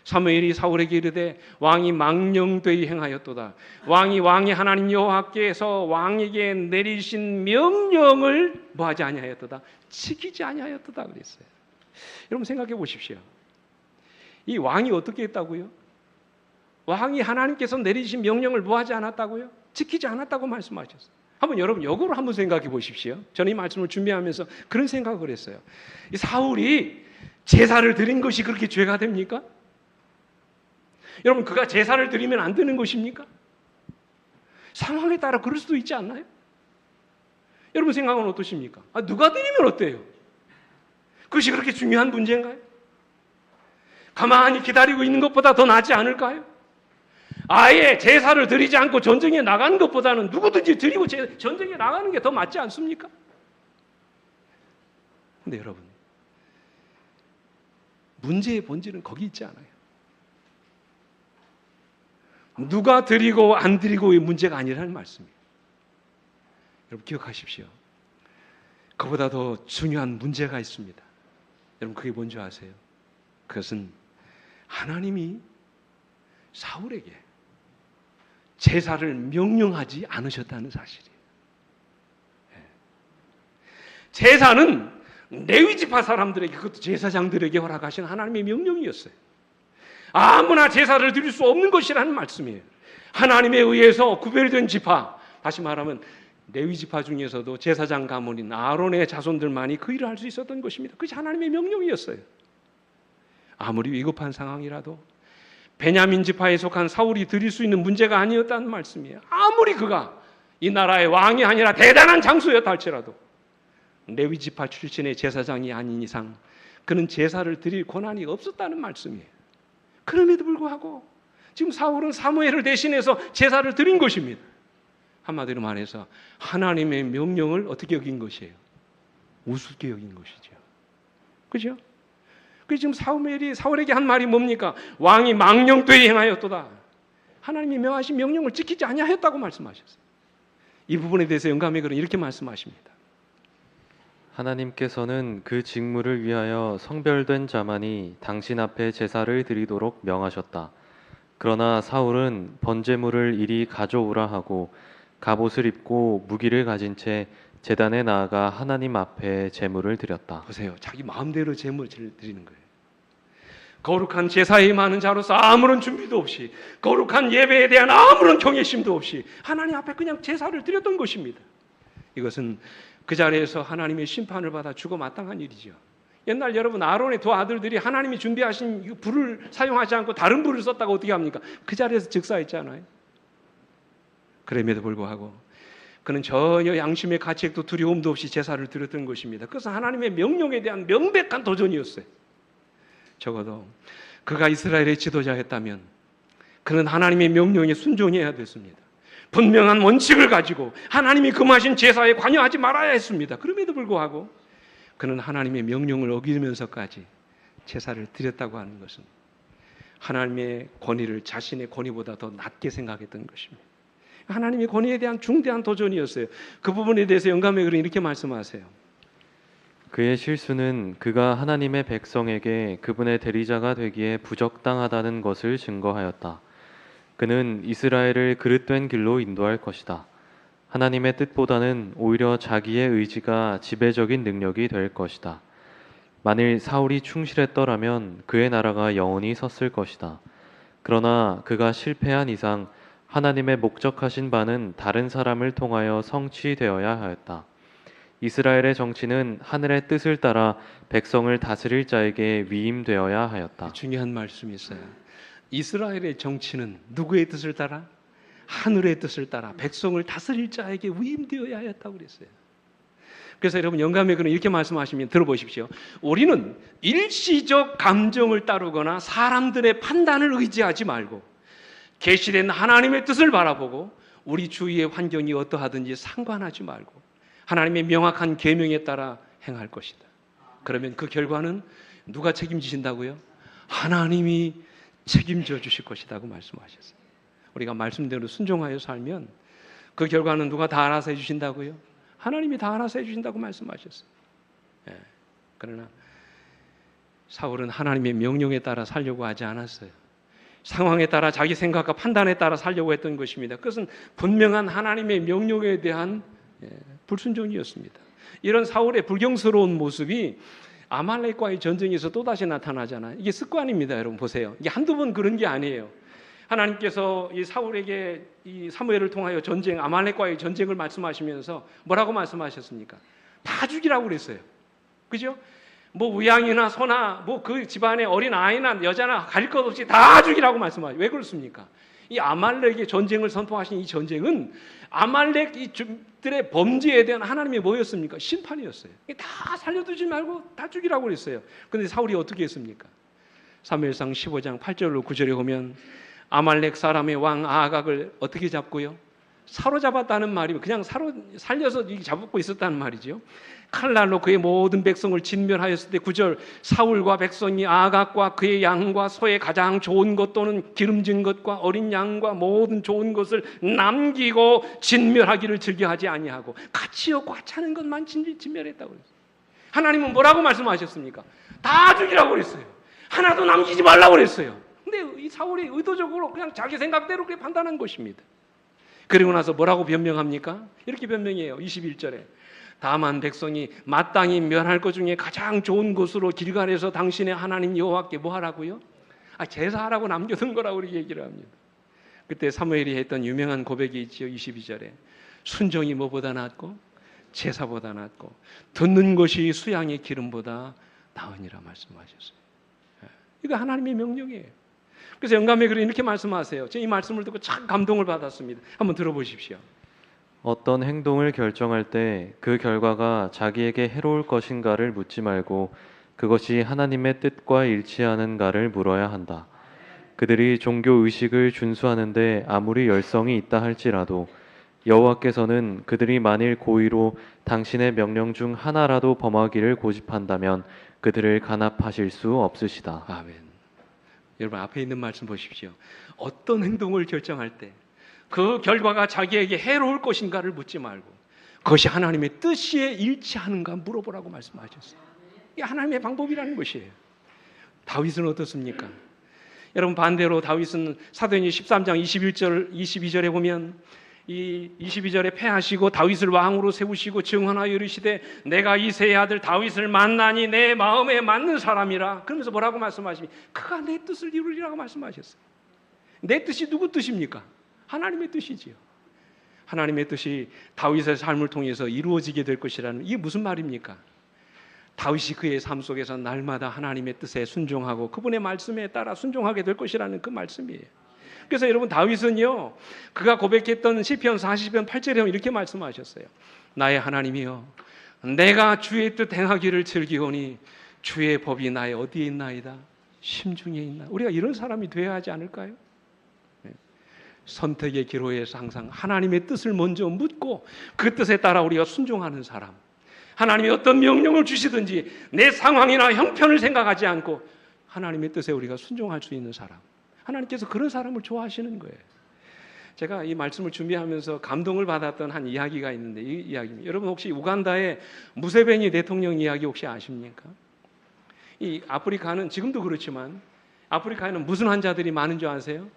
사무엘이 사울에게 이르되 왕이 망령되이 행하였도다. 왕이 하나님 여호와께서 왕에게 내리신 명령을 뭐하지 아니하였도다. 지키지 아니하였도다 그랬어요. 여러분, 생각해 보십시오. 이 왕이 어떻게 했다고요? 왕이 하나님께서 내리신 명령을 뭐하지 않았다고요? 지키지 않았다고 말씀하셨어요. 한번 여러분 역으로 한번 생각해 보십시오. 저는 이 말씀을 준비하면서 그런 생각을 했어요. 이 사울이 제사를 드린 것이 그렇게 죄가 됩니까? 여러분, 그가 제사를 드리면 안 되는 것입니까? 상황에 따라 그럴 수도 있지 않나요? 여러분 생각은 어떠십니까? 누가 드리면 어때요? 그것이 그렇게 중요한 문제인가요? 가만히 기다리고 있는 것보다 더 낫지 않을까요? 아예 제사를 드리지 않고 전쟁에 나가는 것보다는 누구든지 드리고 전쟁에 나가는 게 더 맞지 않습니까? 근데 여러분, 문제의 본질은 거기 있지 않아요. 누가 드리고 안 드리고의 문제가 아니라는 말씀이에요. 여러분 기억하십시오. 그보다 더 중요한 문제가 있습니다. 여러분 그게 뭔지 아세요? 그것은 하나님이 사울에게 제사를 명령하지 않으셨다는 사실이에요. 제사는 레위 지파 사람들에게, 그것도 제사장들에게 허락하신 하나님의 명령이었어요. 아무나 제사를 드릴 수 없는 것이라는 말씀이에요. 하나님에 의해서 구별된 지파, 다시 말하면 레위 지파 중에서도 제사장 가문인 아론의 자손들만이 그 일을 할 수 있었던 것입니다. 그것이 하나님의 명령이었어요. 아무리 위급한 상황이라도 베냐민 지파에 속한 사울이 드릴 수 있는 문제가 아니었다는 말씀이에요. 아무리 그가 이 나라의 왕이 아니라 대단한 장수였다 할지라도 레위 지파 출신의 제사장이 아닌 이상 그는 제사를 드릴 권한이 없었다는 말씀이에요. 그럼에도 불구하고 지금 사울은 사무엘을 대신해서 제사를 드린 것입니다. 한마디로 말해서 하나님의 명령을 어떻게 여긴 것이에요? 우습게 여긴 것이죠. 그죠? 그 지금 사무엘이 사울에게 한 말이 뭡니까? 왕이 망령되이 행하였도다. 하나님이 명하신 명령을 지키지 아니하였다고 말씀하셨어요. 이 부분에 대해서 영감의 글은 이렇게 말씀하십니다. 하나님께서는 그 직무를 위하여 성별된 자만이 당신 앞에 제사를 드리도록 명하셨다. 그러나 사울은 번제물을 이리 가져오라 하고 갑옷을 입고 무기를 가진 채 제단에 나아가 하나님 앞에 제물을 드렸다. 보세요. 자기 마음대로 제물을 드리는 거예요. 거룩한 제사에 임하는 자로서 아무런 준비도 없이, 거룩한 예배에 대한 아무런 경외심도 없이 하나님 앞에 그냥 제사를 드렸던 것입니다. 이것은 그 자리에서 하나님의 심판을 받아 죽어 마땅한 일이죠. 옛날 여러분 아론의 두 아들들이 하나님이 준비하신 불을 사용하지 않고 다른 불을 썼다고 어떻게 합니까? 그 자리에서 즉사했잖아요. 그럼에도 불구하고 그는 전혀 양심의 가책도 두려움도 없이 제사를 드렸던 것입니다. 그것은 하나님의 명령에 대한 명백한 도전이었어요. 적어도 그가 이스라엘의 지도자였다면 그는 하나님의 명령에 순종해야 됐습니다. 분명한 원칙을 가지고 하나님이 금하신 제사에 관여하지 말아야 했습니다. 그럼에도 불구하고 그는 하나님의 명령을 어기면서까지 제사를 드렸다고 하는 것은 하나님의 권위를 자신의 권위보다 더 낮게 생각했던 것입니다. 하나님의 권위에 대한 중대한 도전이었어요. 그 부분에 대해서 영감의 글은 이렇게 말씀하세요. 그의 실수는 그가 하나님의 백성에게 그분의 대리자가 되기에 부적당하다는 것을 증거하였다. 그는 이스라엘을 그릇된 길로 인도할 것이다. 하나님의 뜻보다는 오히려 자기의 의지가 지배적인 능력이 될 것이다. 만일 사울이 충실했더라면 그의 나라가 영원히 섰을 것이다. 그러나 그가 실패한 이상 하나님의 목적하신 바는 다른 사람을 통하여 성취되어야 하였다. 이스라엘의 정치는 하늘의 뜻을 따라 백성을 다스릴 자에게 위임되어야 하였다. 중요한 말씀이 있어요. 이스라엘의 정치는 누구의 뜻을 따라? 하늘의 뜻을 따라 백성을 다스릴 자에게 위임되어야 하였다고 그랬어요. 그래서 여러분 영감의 글은 이렇게 말씀하시면 들어보십시오. 우리는 일시적 감정을 따르거나 사람들의 판단을 의지하지 말고 계시된 하나님의 뜻을 바라보고 우리 주위의 환경이 어떠하든지 상관하지 말고 하나님의 명확한 계명에 따라 행할 것이다. 그러면 그 결과는 누가 책임지신다고요? 하나님이 책임져 주실 것이라고 말씀하셨어요. 우리가 말씀대로 순종하여 살면 그 결과는 누가 다 알아서 해주신다고요? 하나님이 다 알아서 해주신다고 말씀하셨어요. 예. 그러나 사울은 하나님의 명령에 따라 살려고 하지 않았어요. 상황에 따라 자기 생각과 판단에 따라 살려고 했던 것입니다. 그것은 분명한 하나님의 명령에 대한 불순종이었습니다. 이런 사울의 불경스러운 모습이 아말렉과의 전쟁에서 또다시 나타나잖아요. 이게 습관입니다. 여러분 보세요. 이게 한두 번 그런 게 아니에요. 하나님께서 이 사울에게 이 사무엘을 통하여 전쟁, 아말렉과의 전쟁을 말씀하시면서 뭐라고 말씀하셨습니까? 다 죽이라고 그랬어요. 그죠? 뭐 우양이나 소나 뭐 그 집안의 어린 아이나 여자나 가릴 것 없이 다 죽이라고 말씀하죠. 왜 그렇습니까? 이 아말렉의 전쟁을 선포하신 이 전쟁은 아말렉 이들의 범죄에 대한 하나님의 뭐였습니까? 심판이었어요. 다 살려두지 말고 다 죽이라고 그랬어요. 그런데 사울이 어떻게 했습니까? 사무엘상 15장 8절로 9절에 보면 아말렉 사람의 왕 아각을 어떻게 잡고요? 사로잡았다는 말이 그냥 살려서 잡고 있었다는 말이죠. 칼날로 그의 모든 백성을 진멸하였을 때 9절 사울과 백성이 아각과 그의 양과 소의 가장 좋은 것 또는 기름진 것과 어린 양과 모든 좋은 것을 남기고 진멸하기를 즐겨하지 아니하고 가치 없고 하찮은 것만 진멸했다고 그랬어요. 하나님은 뭐라고 말씀하셨습니까? 다 죽이라고 그랬어요. 하나도 남기지 말라고 그랬어요. 근데 이 사울이 의도적으로 그냥 자기 생각대로 그렇게 판단한 것입니다. 그리고 나서 뭐라고 변명합니까? 이렇게 변명해요. 21절에 다만 백성이 마땅히 멸할 것 중에 가장 좋은 곳으로 길갈에서 당신의 하나님 여호와께 뭐 하라고요? 제사하라고 남겨둔 거라고 이렇게 얘기를 합니다. 그때 사무엘이 했던 유명한 고백이 있지요. 22절에 순종이 뭐보다 낫고 제사보다 낫고 듣는 것이 수양의 기름보다 나으니라 말씀하셨어요. 이거 하나님의 명령이에요. 그래서 영감의 글에 이렇게 말씀하세요. 제가 이 말씀을 듣고 참 감동을 받았습니다. 한번 들어보십시오. 어떤 행동을 결정할 때 그 결과가 자기에게 해로울 것인가를 묻지 말고 그것이 하나님의 뜻과 일치하는가를 물어야 한다. 그들이 종교 의식을 준수하는데 아무리 열성이 있다 할지라도 여호와께서는 그들이 만일 고의로 당신의 명령 중 하나라도 범하기를 고집한다면 그들을 간합하실 수 없으시다. 아멘. 여러분 앞에 있는 말씀 보십시오. 어떤 행동을 결정할 때 그 결과가 자기에게 해로울 것인가를 묻지 말고 그것이 하나님의 뜻에 일치하는가 물어보라고 말씀하셨어요. 이게 하나님의 방법이라는 것이에요. 다윗은 어떻습니까? 여러분 반대로 다윗은 사도행전 13장 22절에 보면 이 22절에 패하시고 다윗을 왕으로 세우시고 증언하여 이르시되 내가 이새의 아들 다윗을 만나니 내 마음에 맞는 사람이라. 그러면서 뭐라고 말씀하십니까? 그가 내 뜻을 이루리라고 말씀하셨어요. 내 뜻이 누구 뜻입니까? 하나님의 뜻이지요. 하나님의 뜻이 다윗의 삶을 통해서 이루어지게 될 것이라는 이게 무슨 말입니까? 다윗이 그의 삶 속에서 날마다 하나님의 뜻에 순종하고 그분의 말씀에 따라 순종하게 될 것이라는 그 말씀이에요. 그래서 여러분 다윗은요 그가 고백했던 시편 40편 8절에 이렇게 말씀하셨어요. 나의 하나님이여 내가 주의 뜻 행하기를 즐기오니 주의 법이 나의 어디에 있나이다? 심중에 있나? 우리가 이런 사람이 되어야 하지 않을까요? 선택의 기로에서 항상 하나님의 뜻을 먼저 묻고 그 뜻에 따라 우리가 순종하는 사람, 하나님이 어떤 명령을 주시든지 내 상황이나 형편을 생각하지 않고 하나님의 뜻에 우리가 순종할 수 있는 사람, 하나님께서 그런 사람을 좋아하시는 거예요. 제가 이 말씀을 준비하면서 감동을 받았던 한 이야기가 있는데 이 이야기입니다. 여러분 혹시 우간다의 무세베니 대통령 이야기 혹시 아십니까? 이 아프리카는 지금도 그렇지만 아프리카에는 무슨 환자들이 많은 줄 아세요?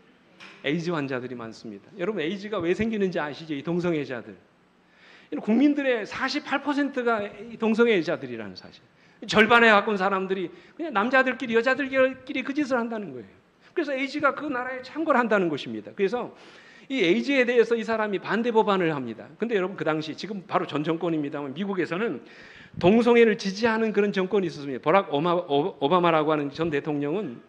에이즈 환자들이 많습니다. 여러분 에이즈가 왜 생기는지 아시죠? 이 동성애자들. 국민들의 48%가 동성애자들이라는 사실. 절반에 가까운 사람들이 그냥 남자들끼리 여자들끼리 그 짓을 한다는 거예요. 그래서 에이즈가 그 나라에 창궐한다는 것입니다. 그래서 이 에이즈에 대해서 이 사람이 반대 법안을 합니다. 근데 여러분 그 당시 지금 바로 전 정권입니다만 미국에서는 동성애를 지지하는 그런 정권이 있었습니다. 버락 오바마라고 하는 전 대통령은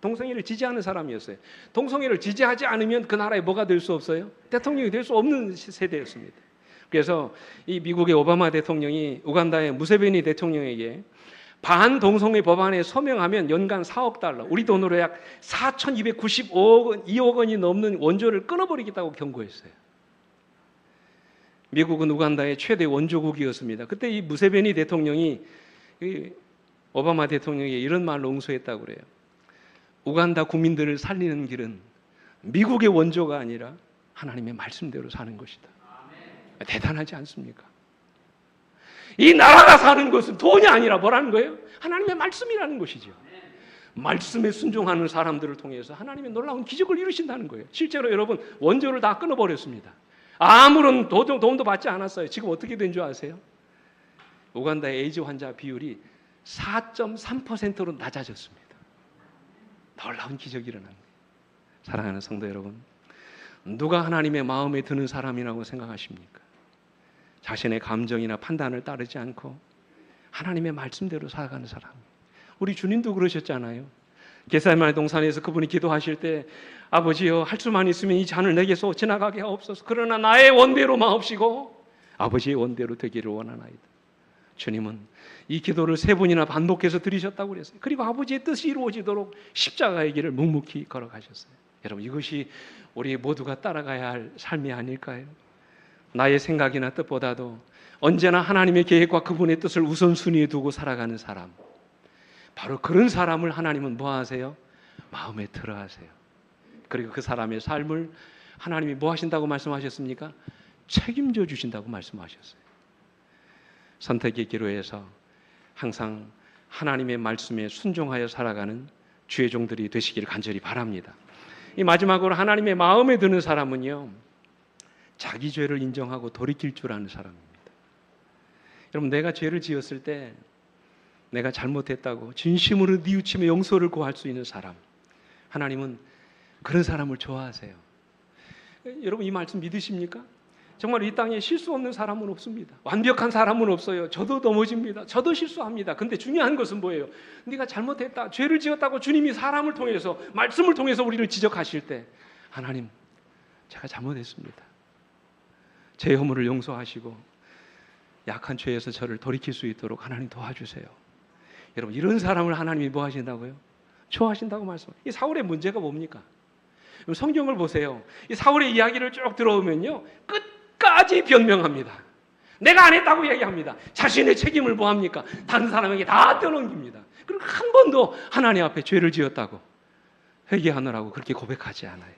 동성애를 지지하는 사람이었어요. 동성애를 지지하지 않으면 그 나라에 뭐가 될 수 없어요? 대통령이 될 수 없는 세대였습니다. 그래서 이 미국의 오바마 대통령이 우간다의 무세베니 대통령에게 반동성애 법안에 서명하면 연간 4억 달러, 우리 돈으로 약 4,295억 원이 넘는 원조를 끊어버리겠다고 경고했어요. 미국은 우간다의 최대 원조국이었습니다. 그때 이 무세베니 대통령이 오바마 대통령에게 이런 말로 응수했다고 그래요. 우간다 국민들을 살리는 길은 미국의 원조가 아니라 하나님의 말씀대로 사는 것이다. 대단하지 않습니까? 이 나라가 사는 것은 돈이 아니라 뭐라는 거예요? 하나님의 말씀이라는 것이죠. 말씀에 순종하는 사람들을 통해서 하나님의 놀라운 기적을 이루신다는 거예요. 실제로 여러분 원조를 다 끊어버렸습니다. 아무런 돈도 받지 않았어요. 지금 어떻게 된 줄 아세요? 우간다의 에이즈 환자 비율이 4.3%로 낮아졌습니다. 놀라운 기적이 일어난 거예요. 사랑하는 성도 여러분, 누가 하나님의 마음에 드는 사람이라고 생각하십니까? 자신의 감정이나 판단을 따르지 않고 하나님의 말씀대로 살아가는 사람. 우리 주님도 그러셨잖아요. 겟세마네 동산에서 그분이 기도하실 때 아버지여 할 수만 있으면 이 잔을 내게서 지나가게 하옵소서. 그러나 나의 원대로 마옵시고 아버지의 원대로 되기를 원하나이다. 주님은 이 기도를 3번이나 반복해서 드리셨다고 그랬어요. 그리고 아버지의 뜻이 이루어지도록 십자가의 길을 묵묵히 걸어가셨어요. 여러분 이것이 우리 모두가 따라가야 할 삶이 아닐까요? 나의 생각이나 뜻보다도 언제나 하나님의 계획과 그분의 뜻을 우선순위에 두고 살아가는 사람, 바로 그런 사람을 하나님은 뭐 하세요? 마음에 들어 하세요. 그리고 그 사람의 삶을 하나님이 뭐 하신다고 말씀하셨습니까? 책임져 주신다고 말씀하셨어요. 선택의 기로에서 항상 하나님의 말씀에 순종하여 살아가는 주의 종들이 되시기를 간절히 바랍니다. 이 마지막으로 하나님의 마음에 드는 사람은요, 자기 죄를 인정하고 돌이킬 줄 아는 사람입니다. 여러분, 내가 죄를 지었을 때 내가 잘못했다고 진심으로 뉘우치며 용서를 구할 수 있는 사람, 하나님은 그런 사람을 좋아하세요. 여러분 이 말씀 믿으십니까? 정말 이 땅에 실수 없는 사람은 없습니다. 완벽한 사람은 없어요. 저도 넘어집니다. 저도 실수합니다. 근데 중요한 것은 뭐예요? 네가 잘못했다, 죄를 지었다고 주님이 사람을 통해서, 말씀을 통해서 우리를 지적하실 때 하나님, 제가 잘못했습니다. 제 허물을 용서하시고 약한 죄에서 저를 돌이킬 수 있도록 하나님 도와주세요. 여러분 이런 사람을 하나님이 뭐 하신다고요? 좋아하신다고 말씀해요. 이 사울의 문제가 뭡니까? 성경을 보세요. 이 사울의 이야기를 쭉 들어오면요, 끝까지 변명합니다. 내가 안 했다고 얘기합니다. 자신의 책임을 뭐 합니까? 다른 사람에게 다 떠넘깁니다. 그리고 한 번도 하나님 앞에 죄를 지었다고 회개하느라고 그렇게 고백하지 않아요.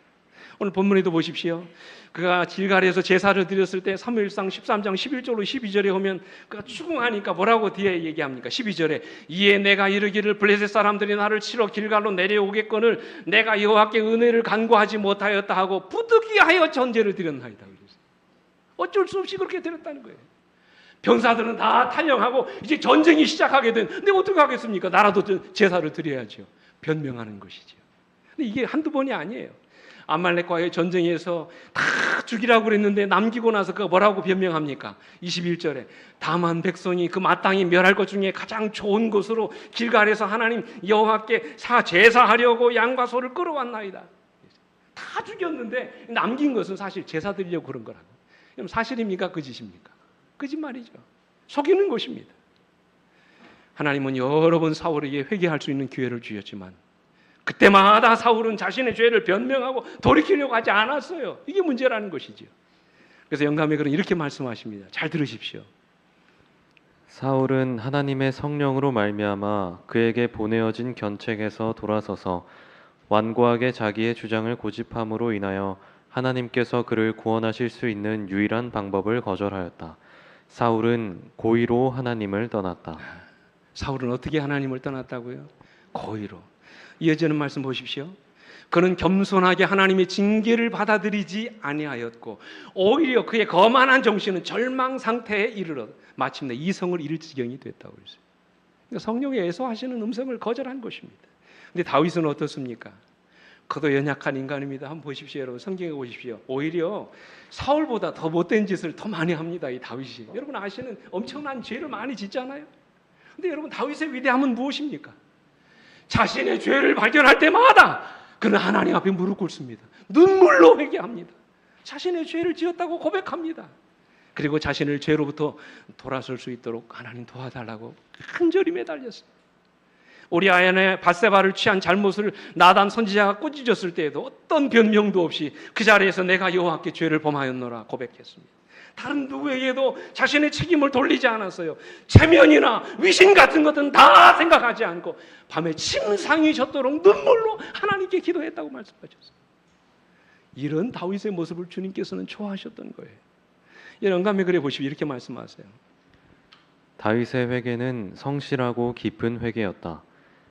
오늘 본문에도 보십시오. 그가 길갈에서 제사를 드렸을 때 사무엘상 13장 11절로 12절에 오면 그가 추궁하니까 뭐라고 뒤에 얘기합니까? 12절에 이에 내가 이르기를 블레셋 사람들이 나를 치러 길갈로 내려오겠거늘 내가 여호와께 은혜를 간구하지 못하였다 하고 부득이하여 전제를 드렸나이다. 어쩔 수 없이 그렇게 드렸다는 거예요. 병사들은 다 탈영하고 이제 전쟁이 시작하게 된, 근데 어떻게 하겠습니까? 나라도 제사를 드려야죠. 변명하는 것이죠. 근데 이게 한두 번이 아니에요. 아말렉과의 전쟁에서 다 죽이라고 그랬는데 남기고 나서 그 뭐라고 변명합니까? 21절에 다만 백성이 그 마땅히 멸할 것 중에 가장 좋은 것으로 길갈에서 하나님 여호와께 제사하려고 양과 소를 끌어왔나이다. 다 죽였는데 남긴 것은 사실 제사 드리려고 그런 거라고. 그럼 사실입니까? 거짓입니까? 거짓말이죠. 속이는 것입니다. 하나님은 여러 번 사울에게 회개할 수 있는 기회를 주셨지만 그때마다 사울은 자신의 죄를 변명하고 돌이키려고 하지 않았어요. 이게 문제라는 것이죠. 그래서 영감의 글은 이렇게 말씀하십니다. 잘 들으십시오. 사울은 하나님의 성령으로 말미암아 그에게 보내어진 견책에서 돌아서서 완고하게 자기의 주장을 고집함으로 인하여 하나님께서 그를 구원하실 수 있는 유일한 방법을 거절하였다. 사울은 고의로 하나님을 떠났다. 사울은 어떻게 하나님을 떠났다고요? 고의로. 이어지는 말씀 보십시오. 그는 겸손하게 하나님의 징계를 받아들이지 아니하였고 오히려 그의 거만한 정신은 절망 상태에 이르러 마침내 이성을 잃을 지경이 됐다고 그랬어요. 그러니까 성령의 애소하시는 음성을 거절한 것입니다. 근데 다윗은 어떻습니까? 그도 연약한 인간입니다. 한번 보십시오, 여러분. 성경에 보십시오. 오히려 사울보다 더 못된 짓을 더 많이 합니다, 이 다윗이. 여러분 아시는 엄청난 죄를 많이 짓잖아요. 근데 여러분 다윗의 위대함은 무엇입니까? 자신의 죄를 발견할 때마다 그는 하나님 앞에 무릎 꿇습니다. 눈물로 회개합니다. 자신의 죄를 지었다고 고백합니다. 그리고 자신을 죄로부터 돌아설 수 있도록 하나님 도와달라고 간절히 매달렸습니다. 우리아의 밧세바를 취한 잘못을 나단 선지자가 꾸짖었을 때에도 어떤 변명도 없이 그 자리에서 내가 여호와께 죄를 범하였노라 고백했습니다. 다른 누구에게도 자신의 책임을 돌리지 않았어요. 체면이나 위신 같은 것은 다 생각하지 않고 밤에 침상이 젖도록 눈물로 하나님께 기도했다고 말씀하셨어요. 이런 다윗의 모습을 주님께서는 좋아하셨던 거예요. 영감의 글에 보시면 이렇게 말씀하세요. 다윗의 회개는 성실하고 깊은 회개였다.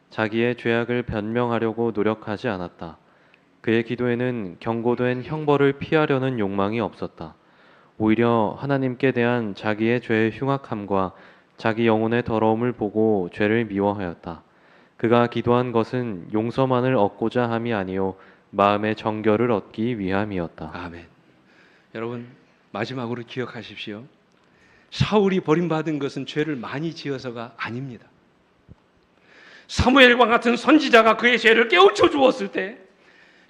자기의 죄악을 변명하려고 노력하지 않았다. 그의 기도에는 경고된 형벌을 피하려는 욕망이 없었다. 오히려 하나님께 대한 자기의 죄의 흉악함과 자기 영혼의 더러움을 보고 죄를 미워하였다. 그가 기도한 것은 용서만을 얻고자 함이 아니요 마음의 정결을 얻기 위함이었다. 아멘. 여러분 마지막으로 기억하십시오. 사울이 버림받은 것은 죄를 많이 지어서가 아닙니다. 사무엘과 같은 선지자가 그의 죄를 깨우쳐 주었을 때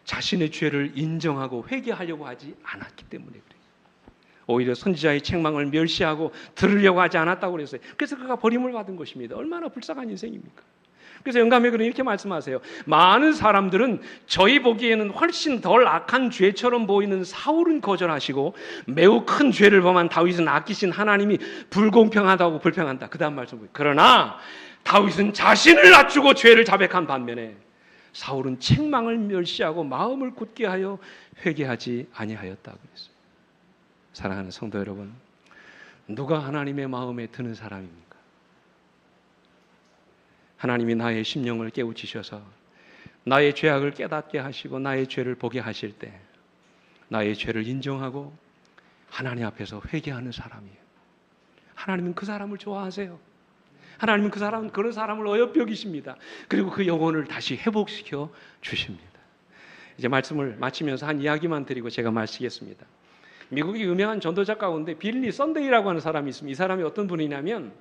자신의 죄를 인정하고 회개하려고 하지 않았기 때문에 그래요. 오히려 선지자의 책망을 멸시하고 들으려고 하지 않았다고 그랬어요. 그래서 그가 버림을 받은 것입니다. 얼마나 불쌍한 인생입니까? 그래서 영감의 글은 이렇게 말씀하세요. 많은 사람들은 저희 보기에는 훨씬 덜 악한 죄처럼 보이는 사울은 거절하시고 매우 큰 죄를 범한 다윗은 아끼신 하나님이 불공평하다고 불평한다. 그 다음 말씀 보세요. 그러나 다윗은 자신을 낮추고 죄를 자백한 반면에 사울은 책망을 멸시하고 마음을 굳게 하여 회개하지 아니하였다고 했어요. 사랑하는 성도 여러분, 누가 하나님의 마음에 드는 사람입니까? 하나님이 나의 심령을 깨우치셔서 나의 죄악을 깨닫게 하시고 나의 죄를 보게 하실 때 나의 죄를 인정하고 하나님 앞에서 회개하는 사람이에요. 하나님은 그 사람을 좋아하세요. 하나님은 그런 사람을 어여삐 여기십니다. 그리고 그 영혼을 다시 회복시켜 주십니다. 이제 말씀을 마치면서 한 이야기만 드리고 제가 마치겠습니다. 미국의 유명한 전도자 가운데 빌리 썬데이라고 하는 사람이 있습니다. 이 사람이 어떤 분이냐면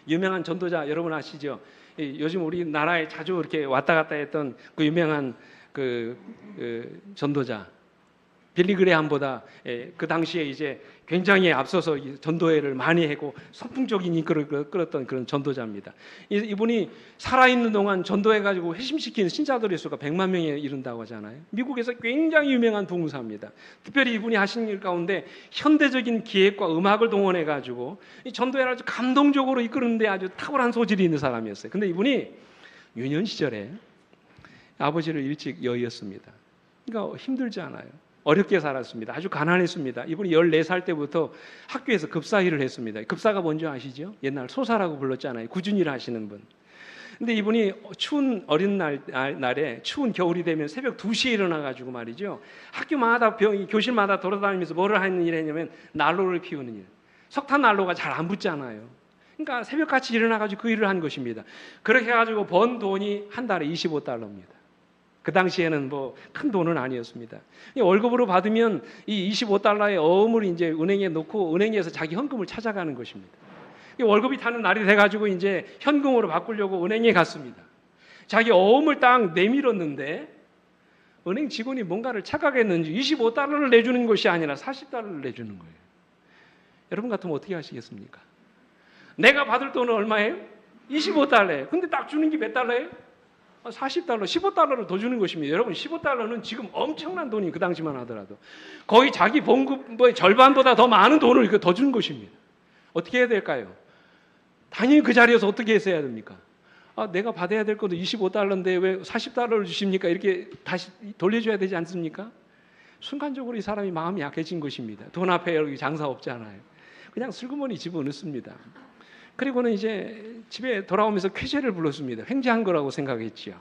유명한 전도자 여러분 아시죠? 요즘 우리나라에 자주 이렇게 왔다 갔다 했던 그 유명한 전도자 빌리 그레함보다 그 당시에 이제 굉장히 앞서서 전도회를 많이 하고 선풍적인 인기를 끌었던 그런 전도자입니다. 이분이 살아있는 동안 전도해가지고 회심시킨 신자들의 수가 100만 명에 이른다고 하잖아요. 미국에서 굉장히 유명한 봉사입니다. 특별히 이분이 하신 일 가운데 현대적인 기획과 음악을 동원해가지고 이 전도회를 아주 감동적으로 이끄는데 아주 탁월한 소질이 있는 사람이었어요. 근데 이분이 유년 시절에 아버지를 일찍 여의었습니다. 그러니까 힘들지 않아요. 어렵게 살았습니다. 아주 가난했습니다. 이분이 14살 때부터 학교에서 급사 일을 했습니다. 급사가 뭔지 아시죠? 옛날 소사라고 불렀잖아요. 구준일 하시는 분. 근데 이분이 추운 어린 날에 추운 겨울이 되면 새벽 2시에 일어나가지고 말이죠. 학교마다 교실마다 돌아다니면서 뭐를 하는 일 했냐면 난로를 피우는 일. 석탄 난로가 잘 안 붙잖아요. 그러니까 새벽같이 일어나가지고 그 일을 한 것입니다. 그렇게 해가지고 번 돈이 한 달에 25달러입니다. 그 당시에는 뭐 큰 돈은 아니었습니다. 월급으로 받으면 이 25달러의 어음을 이제 은행에 넣고 은행에서 자기 현금을 찾아가는 것입니다. 월급이 타는 날이 돼가지고 이제 현금으로 바꾸려고 은행에 갔습니다. 자기 어음을 딱 내밀었는데 은행 직원이 뭔가를 착각했는지 25달러를 내주는 것이 아니라 40달러를 내주는 거예요. 여러분 같으면 어떻게 하시겠습니까? 내가 받을 돈은 얼마예요? 25달러예요. 근데 딱 주는 게 몇 달러예요? 40달러, 15달러를 더 주는 것입니다. 여러분 15달러는 지금 엄청난 돈이 그 당시만 하더라도 거의 자기 봉급의 절반보다 더 많은 돈을 더 준 것입니다. 어떻게 해야 될까요? 당연히 그 자리에서 어떻게 했어야 됩니까? 내가 받아야 될 것도 25달러인데 왜 40달러를 주십니까? 이렇게 다시 돌려줘야 되지 않습니까? 순간적으로 이 사람이 마음이 약해진 것입니다. 돈 앞에 여기 장사 없잖아요. 그냥 슬그머니 집어넣습니다. 그리고는 이제 집에 돌아오면서 쾌재를 불렀습니다. 횡재한 거라고 생각했지요.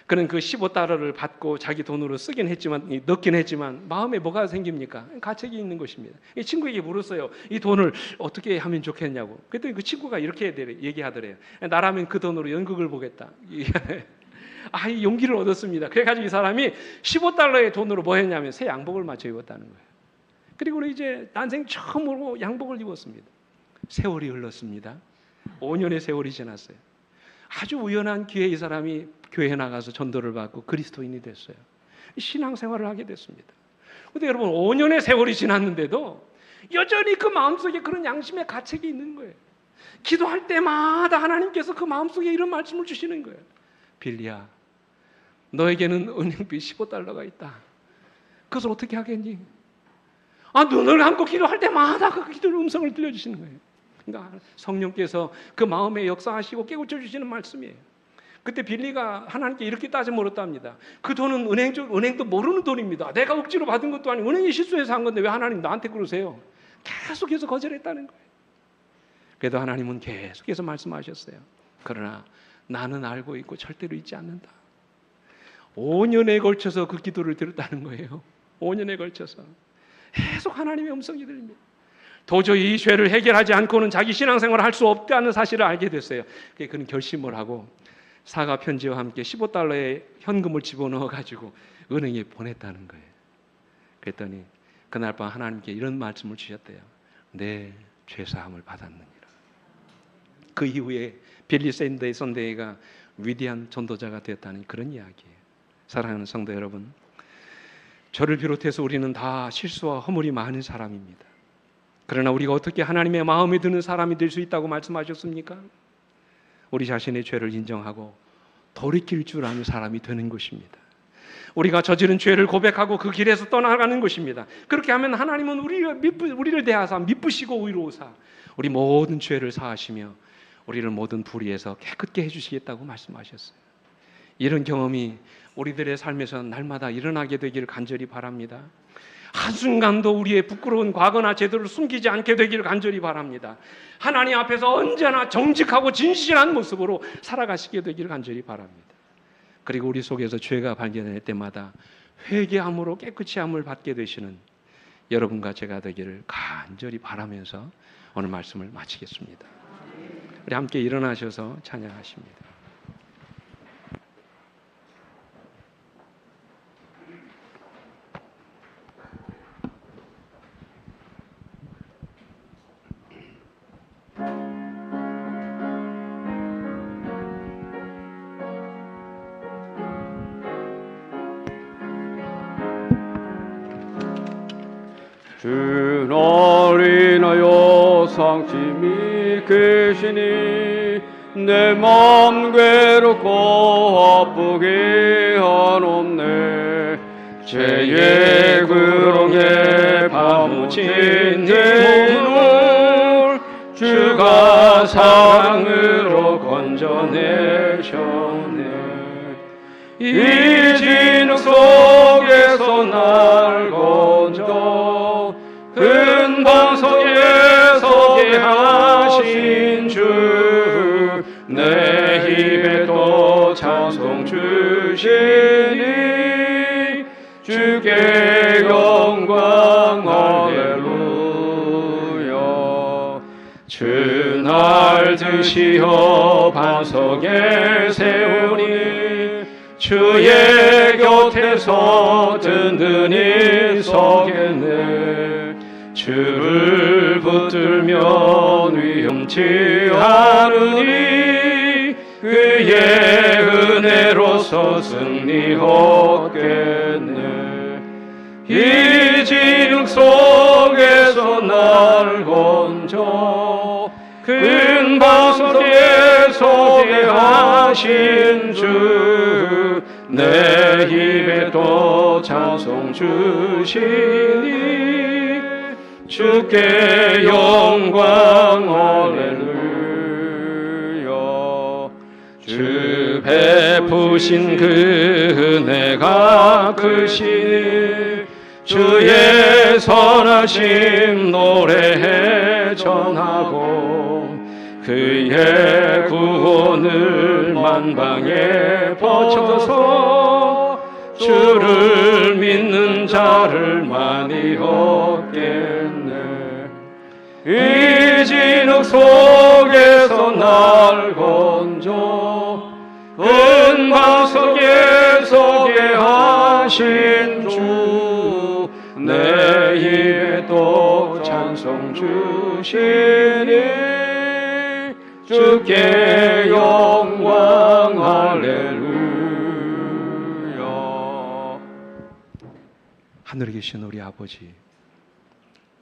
그는 그 15달러를 받고 자기 돈으로 쓰긴 했지만, 넣긴 했지만 마음에 뭐가 생깁니까? 가책이 있는 것입니다. 이 친구에게 물었어요. 이 돈을 어떻게 하면 좋겠냐고. 그랬더니 그 친구가 이렇게 얘기하더래요. 나라면 그 돈으로 연극을 보겠다. 이 용기를 얻었습니다. 그래가지고 이 사람이 15달러의 돈으로 뭐 했냐면 새 양복을 맞춰 입었다는 거예요. 그리고 이제 난생 처음으로 양복을 입었습니다. 세월이 흘렀습니다. 5년의 세월이 지났어요. 아주 우연한 기회에 이 사람이 교회에 나가서 전도를 받고 그리스도인이 됐어요. 신앙생활을 하게 됐습니다. 그런데 여러분 5년의 세월이 지났는데도 여전히 그 마음속에 그런 양심의 가책이 있는 거예요. 기도할 때마다 하나님께서 그 마음속에 이런 말씀을 주시는 거예요. 빌리야, 너에게는 은행비 15달러가 있다. 그것을 어떻게 하겠니? 눈을 감고 기도할 때마다 그 기도의 음성을 들려주시는 거예요. 그러니까 성령께서 그 마음에 역사하시고 깨우쳐 주시는 말씀이에요. 그때 빌리가 하나님께 이렇게 따져 물었답니다. 그 돈은 은행도 모르는 돈입니다. 내가 억지로 받은 것도 아니고 은행이 실수해서 한 건데 왜 하나님 나한테 그러세요? 계속해서 거절했다는 거예요. 그래도 하나님은 계속해서 말씀하셨어요. 그러나 나는 알고 있고 절대로 잊지 않는다. 5년에 걸쳐서 그 기도를 들었다는 거예요. 5년에 걸쳐서 계속 하나님의 음성이 들립니다. 도저히 이 죄를 해결하지 않고는 자기 신앙생활을 할 수 없다는 사실을 알게 됐어요. 그는 결심을 하고 사과 편지와 함께 15달러의 현금을 집어넣어 가지고 은행에 보냈다는 거예요. 그랬더니 그날 밤 하나님께 이런 말씀을 주셨대요. 네, 죄사함을 받았느니라. 그 이후에 빌리 샌데이가 위대한 전도자가 되었다는 그런 이야기예요. 사랑하는 성도 여러분, 저를 비롯해서 우리는 다 실수와 허물이 많은 사람입니다. 그러나 우리가 어떻게 하나님의 마음에 드는 사람이 될 수 있다고 말씀하셨습니까? 우리 자신의 죄를 인정하고 돌이킬 줄 아는 사람이 되는 것입니다. 우리가 저지른 죄를 고백하고 그 길에서 떠나가는 것입니다. 그렇게 하면 하나님은 우리를 대하사 미쁘시고 의로우사 우리 모든 죄를 사하시며 우리를 모든 불의에서 깨끗게 해주시겠다고 말씀하셨어요. 이런 경험이 우리들의 삶에서 날마다 일어나게 되기를 간절히 바랍니다. 한순간도 우리의 부끄러운 과거나 제도를 숨기지 않게 되기를 간절히 바랍니다. 하나님 앞에서 언제나 정직하고 진실한 모습으로 살아가시게 되기를 간절히 바랍니다. 그리고 우리 속에서 죄가 발견될 때마다 회개함으로 깨끗이함을 받게 되시는 여러분과 제가 되기를 간절히 바라면서 오늘 말씀을 마치겠습니다. 우리 함께 일어나셔서 찬양하십니다. 주 나를 인하여 상심이 계시니 내 맘 괴롭고 아프게 하옵네. 죄의 구렁에 파묻힌 내 몸을 주가 사랑으로 건져내셨네. 이 진흙 속에서 날 건져 큰 방석에 서게 하신 주, 내 입에 또 찬송 주시니 주께 영광 할렐루야. 주 날 드시어 반석에 세우니 주의 곁에서 든든히 서겠네. 주를 붙들면 위험치 않으니 그의 은혜로서 승리 얻겠네. 이 진흙 속에서 날 건져 큰 방석에 서게 하신 주, 내 입에 또 찬송 주시니 주께 영광 할렐루야. 주 베푸신 그 은혜가 크시니 주의 선하심 노래해 전하고 그의 구원을 만방에 퍼쳐서 주를 믿는 자를 많이 얻겠네. 이 진흙 속에서 날 건져 큰 방석에 서게 하신 주, 내 입에 또 찬송 주시니 주께 영광 할렐루야. 하늘에 계신 우리 아버지,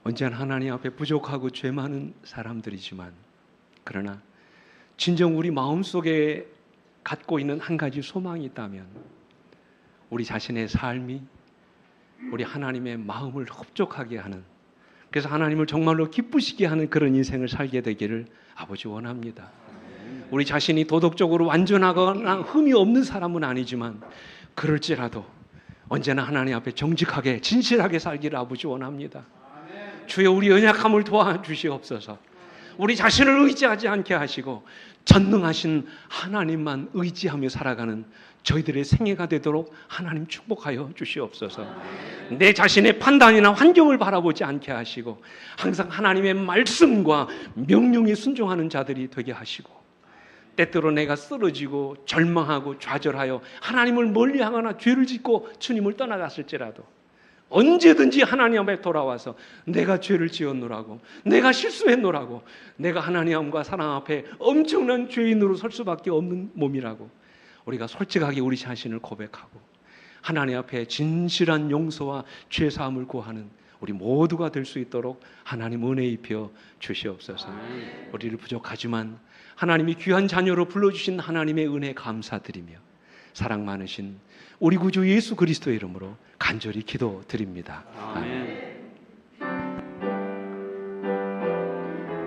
언제나 하나님 앞에 부족하고 죄 많은 사람들이지만 그러나 진정 우리 마음속에 갖고 있는 한 가지 소망이 있다면 우리 자신의 삶이 우리 하나님의 마음을 흡족하게 하는, 그래서 하나님을 정말로 기쁘시게 하는 그런 인생을 살게 되기를 아버지 원합니다. 우리 자신이 도덕적으로 완전하거나 흠이 없는 사람은 아니지만 그럴지라도 언제나 하나님 앞에 정직하게 진실하게 살기를 아버지 원합니다. 주여 우리 연약함을 도와주시옵소서. 우리 자신을 의지하지 않게 하시고 전능하신 하나님만 의지하며 살아가는 저희들의 생애가 되도록 하나님 축복하여 주시옵소서. 내 자신의 판단이나 환경을 바라보지 않게 하시고 항상 하나님의 말씀과 명령에 순종하는 자들이 되게 하시고, 때때로 내가 쓰러지고 절망하고 좌절하여 하나님을 멀리하거나 죄를 짓고 주님을 떠나갔을지라도 언제든지 하나님 앞에 돌아와서 내가 죄를 지었노라고, 내가 실수했노라고, 내가 하나님과 사랑 앞에 엄청난 죄인으로 설 수밖에 없는 몸이라고 우리가 솔직하게 우리 자신을 고백하고 하나님 앞에 진실한 용서와 죄사함을 구하는 우리 모두가 될 수 있도록 하나님 은혜 입혀 주시옵소서. 우리를 부족하지만 하나님이 귀한 자녀로 불러주신 하나님의 은혜 감사드리며 사랑 많으신 우리 구주 예수 그리스도의 이름으로 간절히 기도드립니다. 아멘.